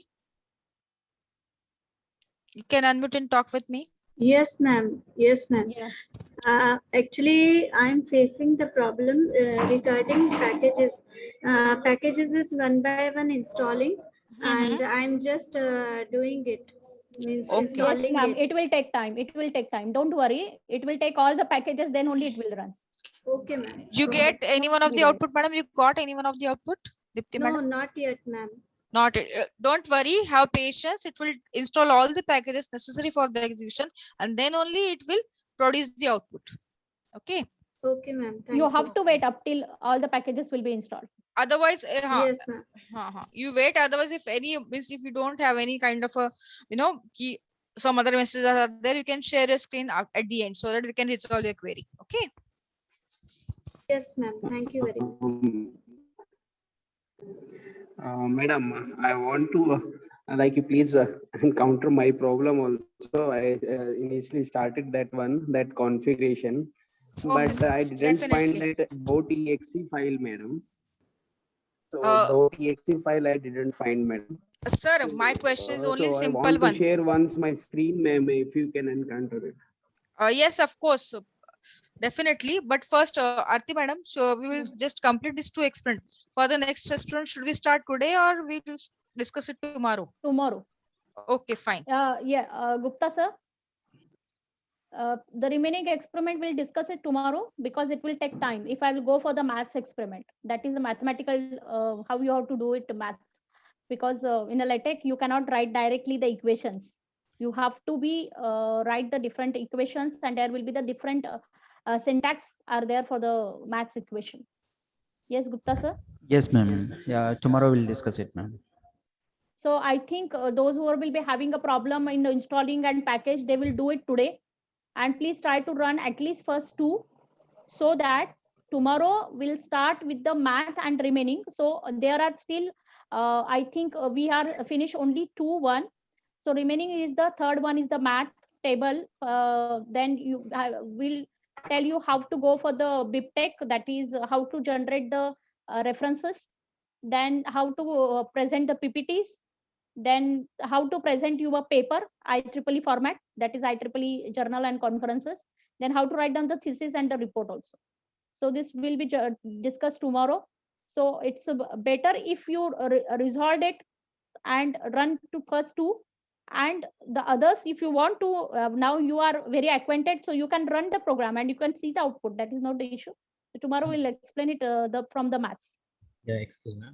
[SPEAKER 3] You can unmute and talk with me.
[SPEAKER 11] Yes, ma'am. Yes, ma'am.
[SPEAKER 2] Yeah.
[SPEAKER 11] Actually, I'm facing the problem regarding packages. Packages is one by one installing, and I'm just doing it. Means installing
[SPEAKER 2] yes, ma'am.
[SPEAKER 11] it.
[SPEAKER 2] It will take time. It will take time. Don't worry. It will take all the packages. Then only it will run.
[SPEAKER 11] Okay, ma'am.
[SPEAKER 3] You get any one of the output, madam? You got any one of the output, Dipti
[SPEAKER 11] No,
[SPEAKER 3] madam?
[SPEAKER 11] not yet, ma'am.
[SPEAKER 3] Not don't worry, have patience. It will install all the packages necessary for the execution and then only it will produce the output. Okay.
[SPEAKER 11] Okay, ma'am.
[SPEAKER 2] You have to wait up till all the packages will be installed.
[SPEAKER 3] Otherwise,
[SPEAKER 11] yes, ma'am.
[SPEAKER 3] You wait. Otherwise, if any means if you don't have any kind of a key, some other messages are there, you can share your screen at the end so that we can resolve your query. Okay.
[SPEAKER 11] Yes, ma'am. Thank you very much.
[SPEAKER 6] Madam, I want to like you please encounter my problem also. I initially started that configuration, but I didn't find that .exe file, madam. So .exe file I didn't find, madam.
[SPEAKER 3] Sir, my question is only
[SPEAKER 6] So I
[SPEAKER 3] simple
[SPEAKER 6] want to
[SPEAKER 3] one.
[SPEAKER 6] share once my screen, ma'am, if you can encounter it.
[SPEAKER 3] Yes, of course. Definitely. But first, Aarti madam, so we will just complete these two experiments. For the next experiment, should we start today or we will discuss it tomorrow?
[SPEAKER 2] Tomorrow.
[SPEAKER 3] Okay, fine.
[SPEAKER 2] Gupta sir. The remaining experiment we'll discuss it tomorrow because it will take time. If I will go for the maths experiment, that is the mathematical, how you have to do it maths. Because in a LaTeX, you cannot write directly the equations. You have to be write the different equations and there will be the different syntax are there for the maths equation. Yes, Gupta sir?
[SPEAKER 12] Yes, ma'am. Yeah, tomorrow we'll discuss it, ma'am.
[SPEAKER 2] So I think those who will be having a problem in installing and package, they will do it today. And please try to run at least first two so that tomorrow we'll start with the math and remaining. So there are still I think we are finished only 2-1. So remaining is the third one is the math table. Then you will tell you how to go for the BibTech, that is how to generate the references, then how to present the PPTs, then how to present your paper IEEE format, that is IEEE journal and conferences, then how to write down the thesis and the report also. So this will be discussed tomorrow. So it's better if you resolve it and run to first two, and the others if you want to now you are very acquainted, so you can run the program and you can see the output. That is not the issue. So tomorrow we'll explain it from the maths.
[SPEAKER 4] Yeah, excuse me.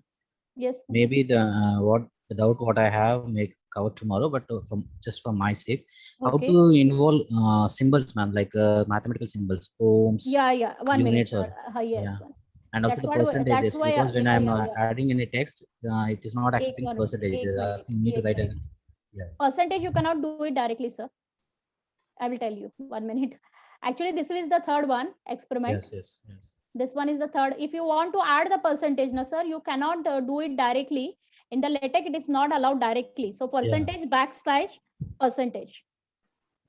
[SPEAKER 2] Yes.
[SPEAKER 4] Maybe the doubt what I have may cover tomorrow, but just for my sake, how
[SPEAKER 2] Okay.
[SPEAKER 4] to involve symbols, ma'am, like mathematical symbols, ohms,
[SPEAKER 2] Yeah. 1 minute.
[SPEAKER 4] units, or
[SPEAKER 2] Yes.
[SPEAKER 4] yeah, and also
[SPEAKER 2] That's
[SPEAKER 4] the
[SPEAKER 2] what,
[SPEAKER 4] percentages.
[SPEAKER 2] that's why
[SPEAKER 4] Because when I'm
[SPEAKER 2] yeah.
[SPEAKER 4] adding any text, it is not accepting percentage. It is asking me to write as
[SPEAKER 2] Percentage you cannot do it directly, sir. I will tell you 1 minute. Actually, this is the third one experiment.
[SPEAKER 4] Yes.
[SPEAKER 2] This one is the third. If you want to add the percentage, no, sir, you cannot do it directly. In the LaTeX, it is not allowed directly. So percentage backslash percentage.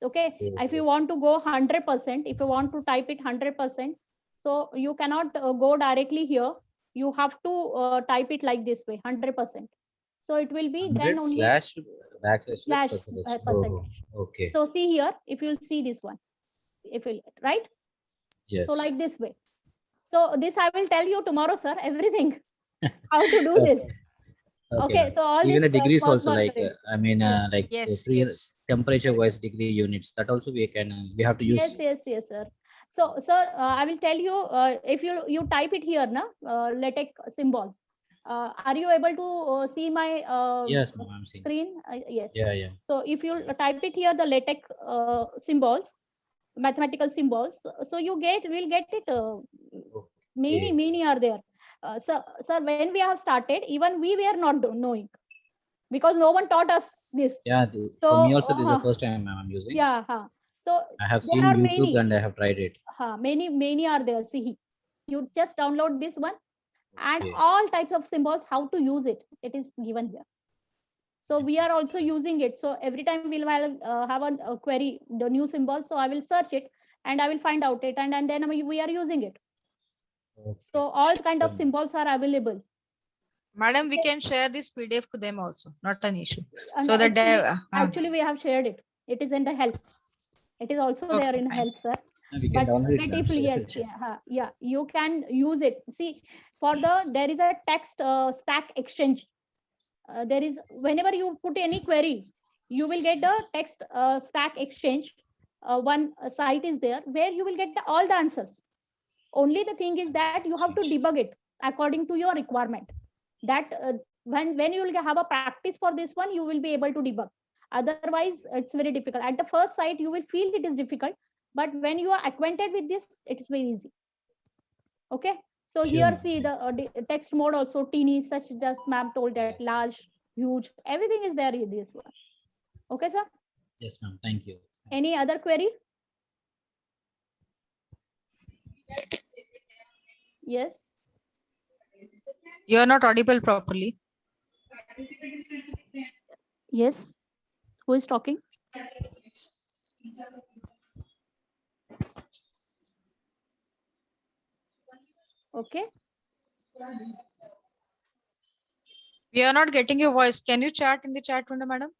[SPEAKER 2] Okay. If you want to go 100%, if you want to type it 100%, so you cannot go directly here. You have to type it like this way, 100%. So it will be then only
[SPEAKER 4] slash
[SPEAKER 2] slash
[SPEAKER 4] percentage.
[SPEAKER 2] percentage.
[SPEAKER 4] Okay.
[SPEAKER 2] So see here, if you'll see this one, if you right.
[SPEAKER 4] Yes.
[SPEAKER 2] So like this way. So this I will tell you tomorrow, sir, everything, how to do this. Okay. So all
[SPEAKER 4] even
[SPEAKER 2] these
[SPEAKER 4] the degrees also, like
[SPEAKER 2] yes.
[SPEAKER 4] like temperature wise degree units, that also we can we have to use.
[SPEAKER 2] Yes, sir. So sir, I will tell you, if you type it here, na, LaTeX symbol. Are you able to see my
[SPEAKER 4] Yes, ma'am, I'm seeing.
[SPEAKER 2] screen? Yes.
[SPEAKER 4] Yeah.
[SPEAKER 2] So if you type it here, the LaTeX symbols, mathematical symbols, so you will get it. Many are there. Sir, when we have started, even we were not knowing, because no one taught us this.
[SPEAKER 4] Yeah, for me also this is the first time I'm using.
[SPEAKER 2] Yeah. So
[SPEAKER 4] I have
[SPEAKER 2] there
[SPEAKER 4] seen
[SPEAKER 2] are
[SPEAKER 4] YouTube
[SPEAKER 2] many.
[SPEAKER 4] and I have tried it.
[SPEAKER 2] Many are there. See, you just download this one, and all types of symbols, how to use it, it is given here. So we are also using it. So every time we'll have a query, the new symbol, so I will search it and I will find out it, and then we are using it. So all kind of symbols are available.
[SPEAKER 3] Madam, we can share this PDF to them also, not an issue.
[SPEAKER 2] And
[SPEAKER 3] so that
[SPEAKER 2] actually we have shared it. It is in the help. It is also there in help, sir. But if yes, you can use it. See, for there is a text stack exchange. There is, whenever you put any query, you will get the text stack exchange. One site is there where you will get all the answers. Only the thing is that you have to debug it according to your requirement. That when you will have a practice for this one, you will be able to debug. Otherwise, it's very difficult. At the first sight, you will feel it is difficult, but when you are acquainted with this, it is very easy. Okay. So here, see the text mode also, teeny, such just ma'am told that, large, huge, everything is there in this one. Okay, sir?
[SPEAKER 4] Yes, ma'am. Thank you.
[SPEAKER 2] Any other query? Yes.
[SPEAKER 3] You are not audible properly.
[SPEAKER 2] Yes. Who is talking? Okay.
[SPEAKER 3] We are not getting your voice. Can you chat in the chat window, madam?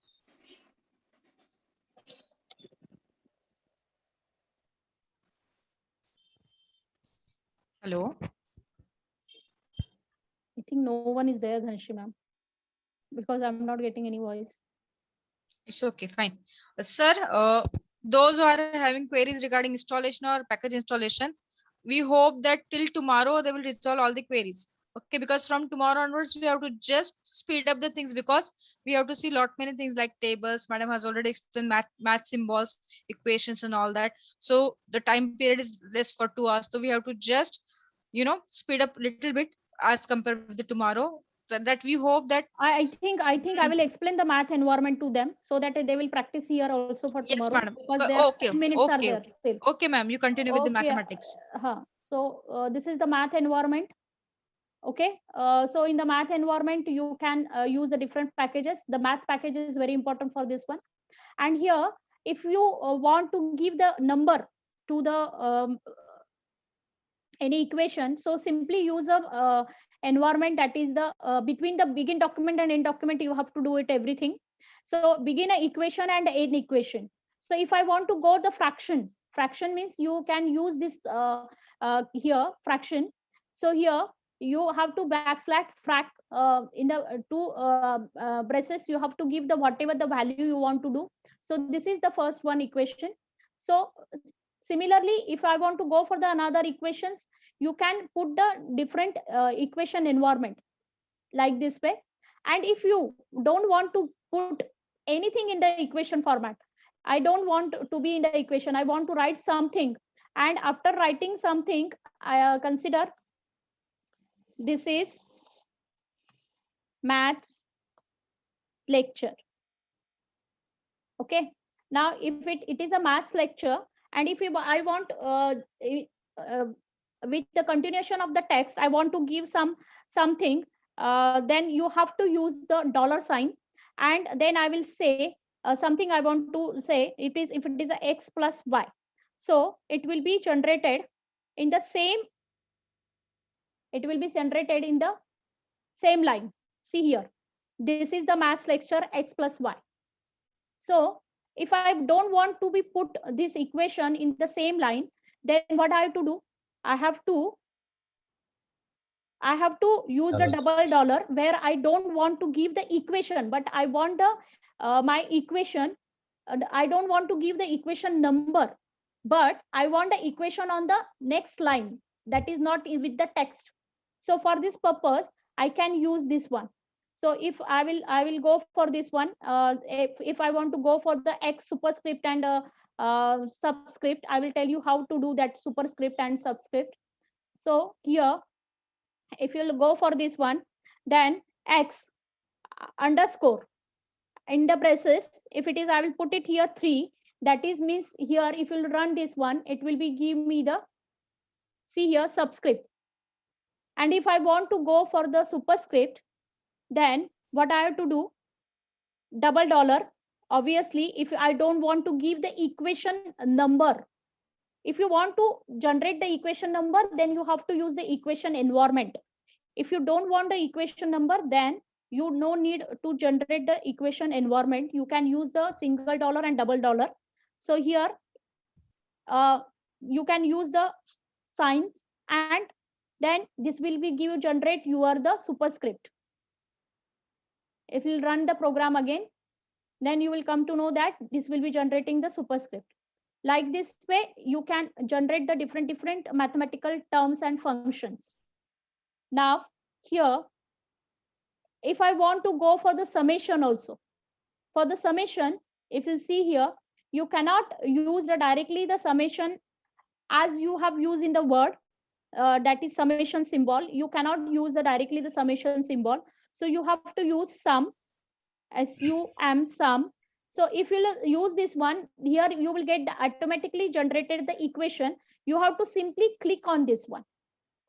[SPEAKER 3] Hello.
[SPEAKER 2] I think no one is there, Dhanashree ma'am, because I'm not getting any voice.
[SPEAKER 3] It's okay, fine. Sir, those who are having queries regarding installation or package installation, we hope that till tomorrow they will resolve all the queries. Okay, because from tomorrow onwards, we have to just speed up the things, because we have to see lot many things like tables. Madam has already explained math symbols, equations and all that. So the time period is less for 2 hours. So we have to just, speed up a little bit as compared with the tomorrow. That we hope that
[SPEAKER 2] I think I will explain the math environment to them, so that they will practice here also for
[SPEAKER 3] yes,
[SPEAKER 2] tomorrow.
[SPEAKER 3] Madam.
[SPEAKER 2] Because there
[SPEAKER 3] Okay,
[SPEAKER 2] 10 minutes are there still.
[SPEAKER 3] Okay, ma'am. You continue with the mathematics.
[SPEAKER 2] So this is the math environment. Okay, so in the math environment, you can use the different packages. The math package is very important for this one. And here, if you want to give the number to the any equation, so simply use a environment that is the between the begin document and end document, you have to do it everything. So begin a equation and end equation. So if I want to go the fraction means you can use this here fraction. So here you have to backslash frac in the two braces, you have to give the whatever the value you want to do. So this is the first one equation. So similarly, if I want to go for the another equations, you can put the different equation environment like this way. And if you don't want to put anything in the equation format, I don't want to be in the equation, I want to write something. And after writing something, I consider this is maths lecture. Okay. Now, if it is a maths lecture, and if I want with the continuation of the text, I want to give something, then you have to use the $sign, and then I will say something I want to say. It is if it is a x plus y, so it will be generated in the same. It will be generated in the same line. See here, this is the maths lecture x plus y. So if I don't want to be put this equation in the same line, then what I have to do? I have to use the $, where I don't want to give the equation, but I want the my equation. I don't want to give the equation number, but I want the equation on the next line that is not with the text. So for this purpose, I can use this one. So if I will go for this one. If I want to go for the X superscript and subscript, I will tell you how to do that superscript and subscript. So here, if you'll go for this one, then X underscore in the braces, if it is, I will put it here 3. That is means here, if you'll run this one, it will be give me the, see here, subscript. And if I want to go for the superscript, then what I have to do? $. Obviously, if I don't want to give the equation number, if you want to generate the equation number, then you have to use the equation environment. If you don't want the equation number, then you no need to generate the equation environment. You can use the single $and $. So here you can use the signs, and then this will be give generate your the superscript. If you run the program again, then you will come to know that this will be generating the superscript. Like this way, you can generate the different mathematical terms and functions. Now here, if I want to go for the summation also, for the summation, if you see here, you cannot use directly the summation as you have used in the word, that is summation symbol. You cannot use directly the summation symbol. So you have to use sum, SUM, sum. So if you use this one, here you will get automatically generated the equation. You have to simply click on this one.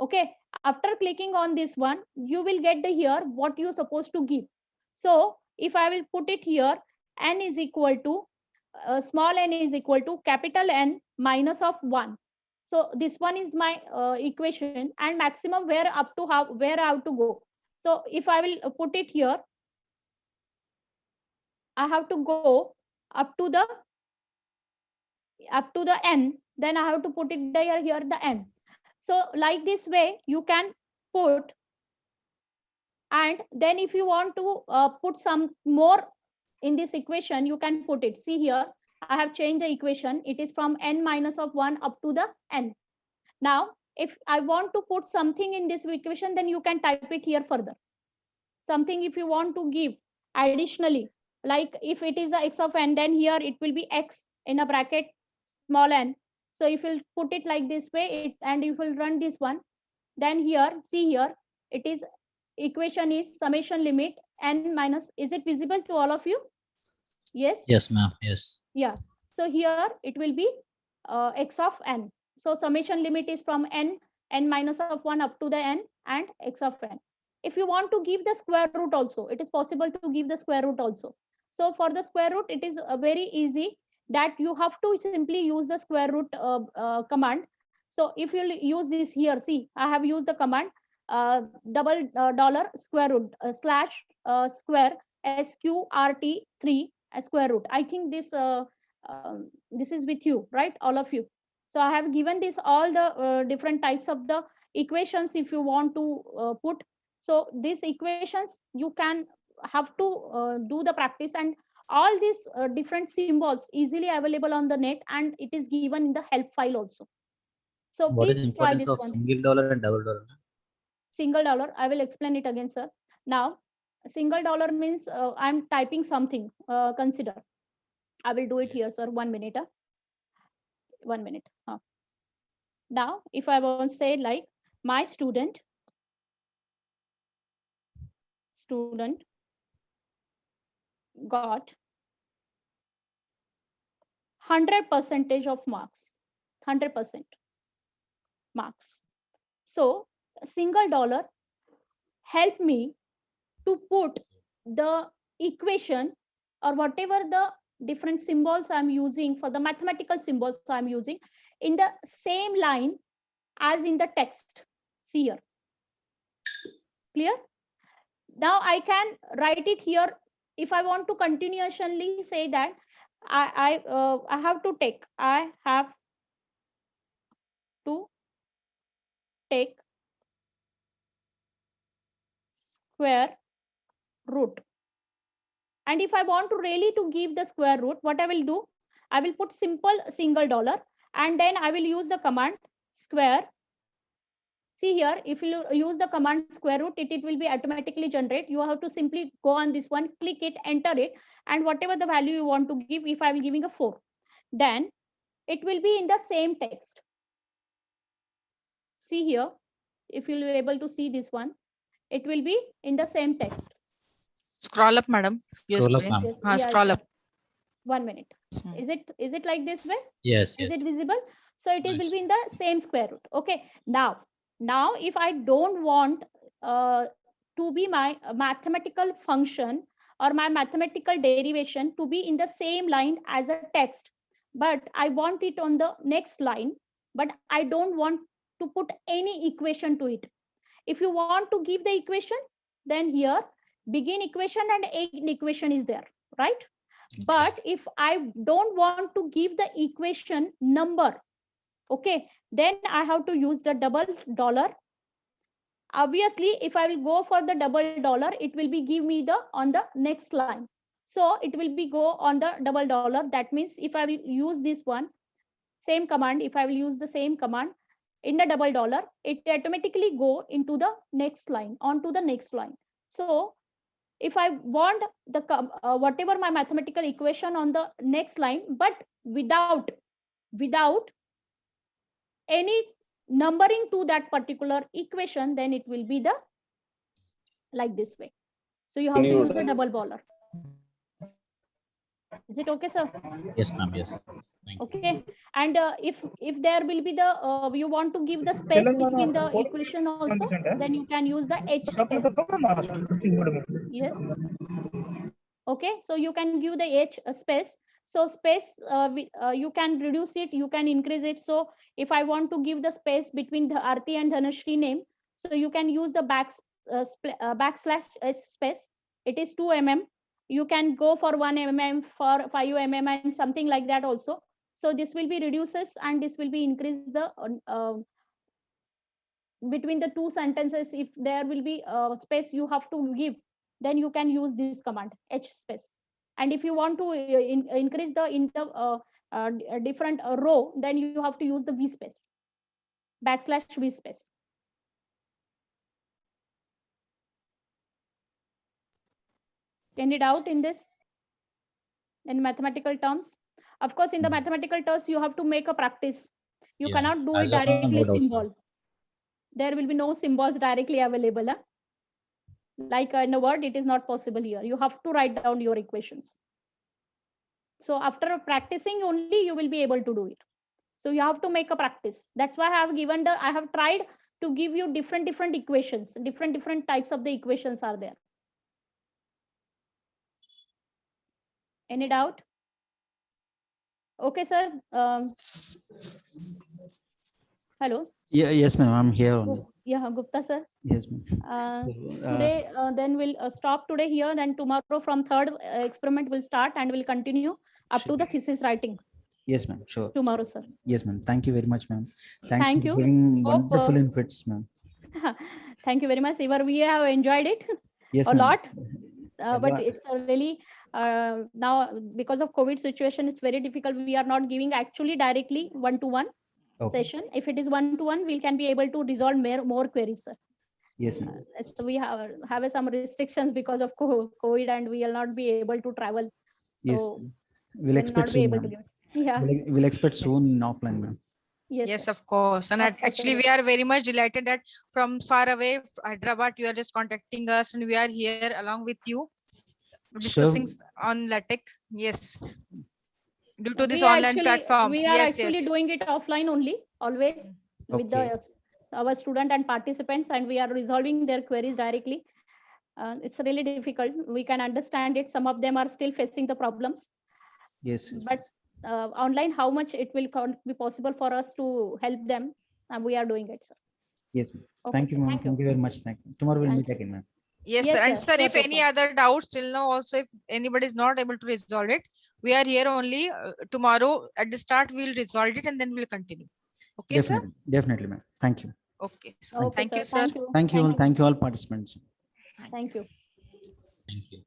[SPEAKER 2] Okay, after clicking on this one, you will get the here what you're supposed to give. So if I will put it here, n is equal to small n is equal to capital N minus of 1. So this one is my equation, and maximum where up to how where I have to go. So if I will put it here, I have to go up to the n, then I have to put it there here the n. So like this way you can put, and then if you want to put some more in this equation, you can put it. See here, I have changed the equation. It is from n minus of 1 up to the n. Now if I want to put something in this equation, then you can type it here further. Something if you want to give additionally, like if it is a x of n, then here it will be x in a bracket small n. So if you put it like this way, and you will run this one, then here, see here, it is equation is summation limit n minus. Is it visible to all of you? Yes.
[SPEAKER 4] Yes, ma'am. Yes.
[SPEAKER 2] Yeah. So here it will be x of n. So summation limit is from n n minus of 1 up to the n and x of n. If you want to give the square root also, it is possible to give the square root also. So for the square root, it is very easy that you have to simply use the square root command. So if you use this here, see, I have used the command double dollar square root slash square sqrt3 square root. I think this is with you, right, all of you. So I have given this all the different types of the equations if you want to put. So these equations you can have to do the practice, and all these different symbols easily available on the net, and it is given in the help file also. So
[SPEAKER 4] What is the
[SPEAKER 2] please try
[SPEAKER 4] importance
[SPEAKER 2] this
[SPEAKER 4] of
[SPEAKER 2] one.
[SPEAKER 4] single dollar and double dollar?
[SPEAKER 2] Single dollar, I will explain it again, sir. Now single dollar means I'm typing something. Consider, I will do it here, sir. 1 minute. 1 minute. Now if I want to say like my student got 100% of marks, 100% marks. So a single dollar help me to put the equation or whatever the different symbols I'm using for the mathematical symbols I'm using in the same line as in the text. See here. Clear? Now I can write it here. If I want to continuously say that I have to take square root. And if I want to really to give the square root, what I will do, I will put simple single dollar, and then I will use the command square. See here, if you use the command square root, it will be automatically generate. You have to simply go on this one, click it, enter it, and whatever the value you want to give, if I will giving a 4, then it will be in the same text. See here, if you'll be able to see this one, it will be in the same text.
[SPEAKER 3] Scroll up, madam.
[SPEAKER 4] Scroll up, ma'am.
[SPEAKER 3] Scroll up.
[SPEAKER 2] 1 minute. Is it like this way?
[SPEAKER 4] Yes.
[SPEAKER 2] Is it visible? So it will be in the same square root. Okay. Now if I don't want to be my mathematical function or my mathematical derivation to be in the same line as a text, but I want it on the next line, but I don't want to put any equation to it. If you want to give the equation, then here begin equation and end equation is there, right? But if I don't want to give the equation number, okay, then I have to use the double dollar. Obviously, if I will go for the double dollar, it will be give me the on the next line. So it will be go on the double dollar. That means if I will use this one, same command, if I will use the same command in the double dollar, it automatically go into the next line, onto the next line. So if I want the whatever my mathematical equation on the next line, but without any numbering to that particular equation, then it will be the like this way. So you have to use the double dollar. Is it okay, sir?
[SPEAKER 4] Yes, ma'am. Yes. Thank you.
[SPEAKER 2] Okay. And if there will be the you want to give the space between the equation also, then you can use the H space. Yes. Okay, so you can give the H space. So space you can reduce it, you can increase it. So if I want to give the space between the Aarti and Dhanashree name, so you can use the backslash S space. It is 2 mm. You can go for 1 mm, for 5 mm, and something like that also. So this will be reduces and this will be increase the between the two sentences. If there will be space you have to give, then you can use this command H space. And if you want to increase the different row, then you have to use the V space, backslash V space. Any doubt in this? In mathematical terms? Of course, in the mathematical terms, you have to make a practice. You cannot do it directly symbol. There will be no symbols directly available. Huh? Like in a word, it is not possible here. You have to write down your equations. So after practicing only, you will be able to do it. So you have to make a practice. That's why I have tried to give you different equations, different types of the equations are there. Any doubt? Okay, sir. Hello.
[SPEAKER 12] Yeah, yes, ma'am. I'm here only.
[SPEAKER 2] Yeah, Gupta sir.
[SPEAKER 12] Yes, ma'am.
[SPEAKER 2] Today, then we'll stop today here, and tomorrow from third experiment will start and will continue up to the thesis writing.
[SPEAKER 12] Yes, ma'am. Sure.
[SPEAKER 2] Tomorrow, sir.
[SPEAKER 12] Yes, ma'am. Thank you very much, ma'am. Thanks
[SPEAKER 2] Thank
[SPEAKER 12] for
[SPEAKER 2] you.
[SPEAKER 12] giving
[SPEAKER 2] Hope,
[SPEAKER 12] wonderful inputs, ma'am.
[SPEAKER 2] Thank you very much. Even we have enjoyed it
[SPEAKER 12] Yes,
[SPEAKER 2] a
[SPEAKER 12] ma'am.
[SPEAKER 2] lot. But it's really now because of COVID situation, it's very difficult. We are not giving actually directly one-to-one session. If it is one-to-one, we can be able to resolve more queries, sir.
[SPEAKER 12] Yes, ma'am.
[SPEAKER 2] So we have some restrictions because of COVID, and we will not be able to travel. So
[SPEAKER 12] yes, we'll expect soon, ma'am.
[SPEAKER 2] Yeah,
[SPEAKER 12] we'll expect soon in offline, ma'am.
[SPEAKER 3] Yes, of course. And actually, we are very much delighted that from far away, Hyderabad, you are just contacting us, and we are here along with you discussing on LATEX. Yes. Due to this online platform.
[SPEAKER 2] We are actually doing it offline only, always with our student and participants, and we are resolving their queries directly. It's really difficult. We can understand it. Some of them are still facing the problems.
[SPEAKER 12] Yes.
[SPEAKER 2] But online, how much it will be possible for us to help them, and we are doing it, sir.
[SPEAKER 12] Yes, ma'am. Okay, thank you, ma'am. Thank you very much. Thank you. Tomorrow we'll meet again, ma'am.
[SPEAKER 3] Yes, sir. And sir, if any other doubts till now, also if anybody is not able to resolve it, we are here only tomorrow at the start. We'll resolve it and then we'll continue. Okay,
[SPEAKER 12] definitely,
[SPEAKER 3] sir.
[SPEAKER 12] Definitely, ma'am. Thank you.
[SPEAKER 3] Okay, sir. Thank you, sir.
[SPEAKER 12] Thank you all. Thank you all participants.
[SPEAKER 2] Thank you.
[SPEAKER 4] Thank you.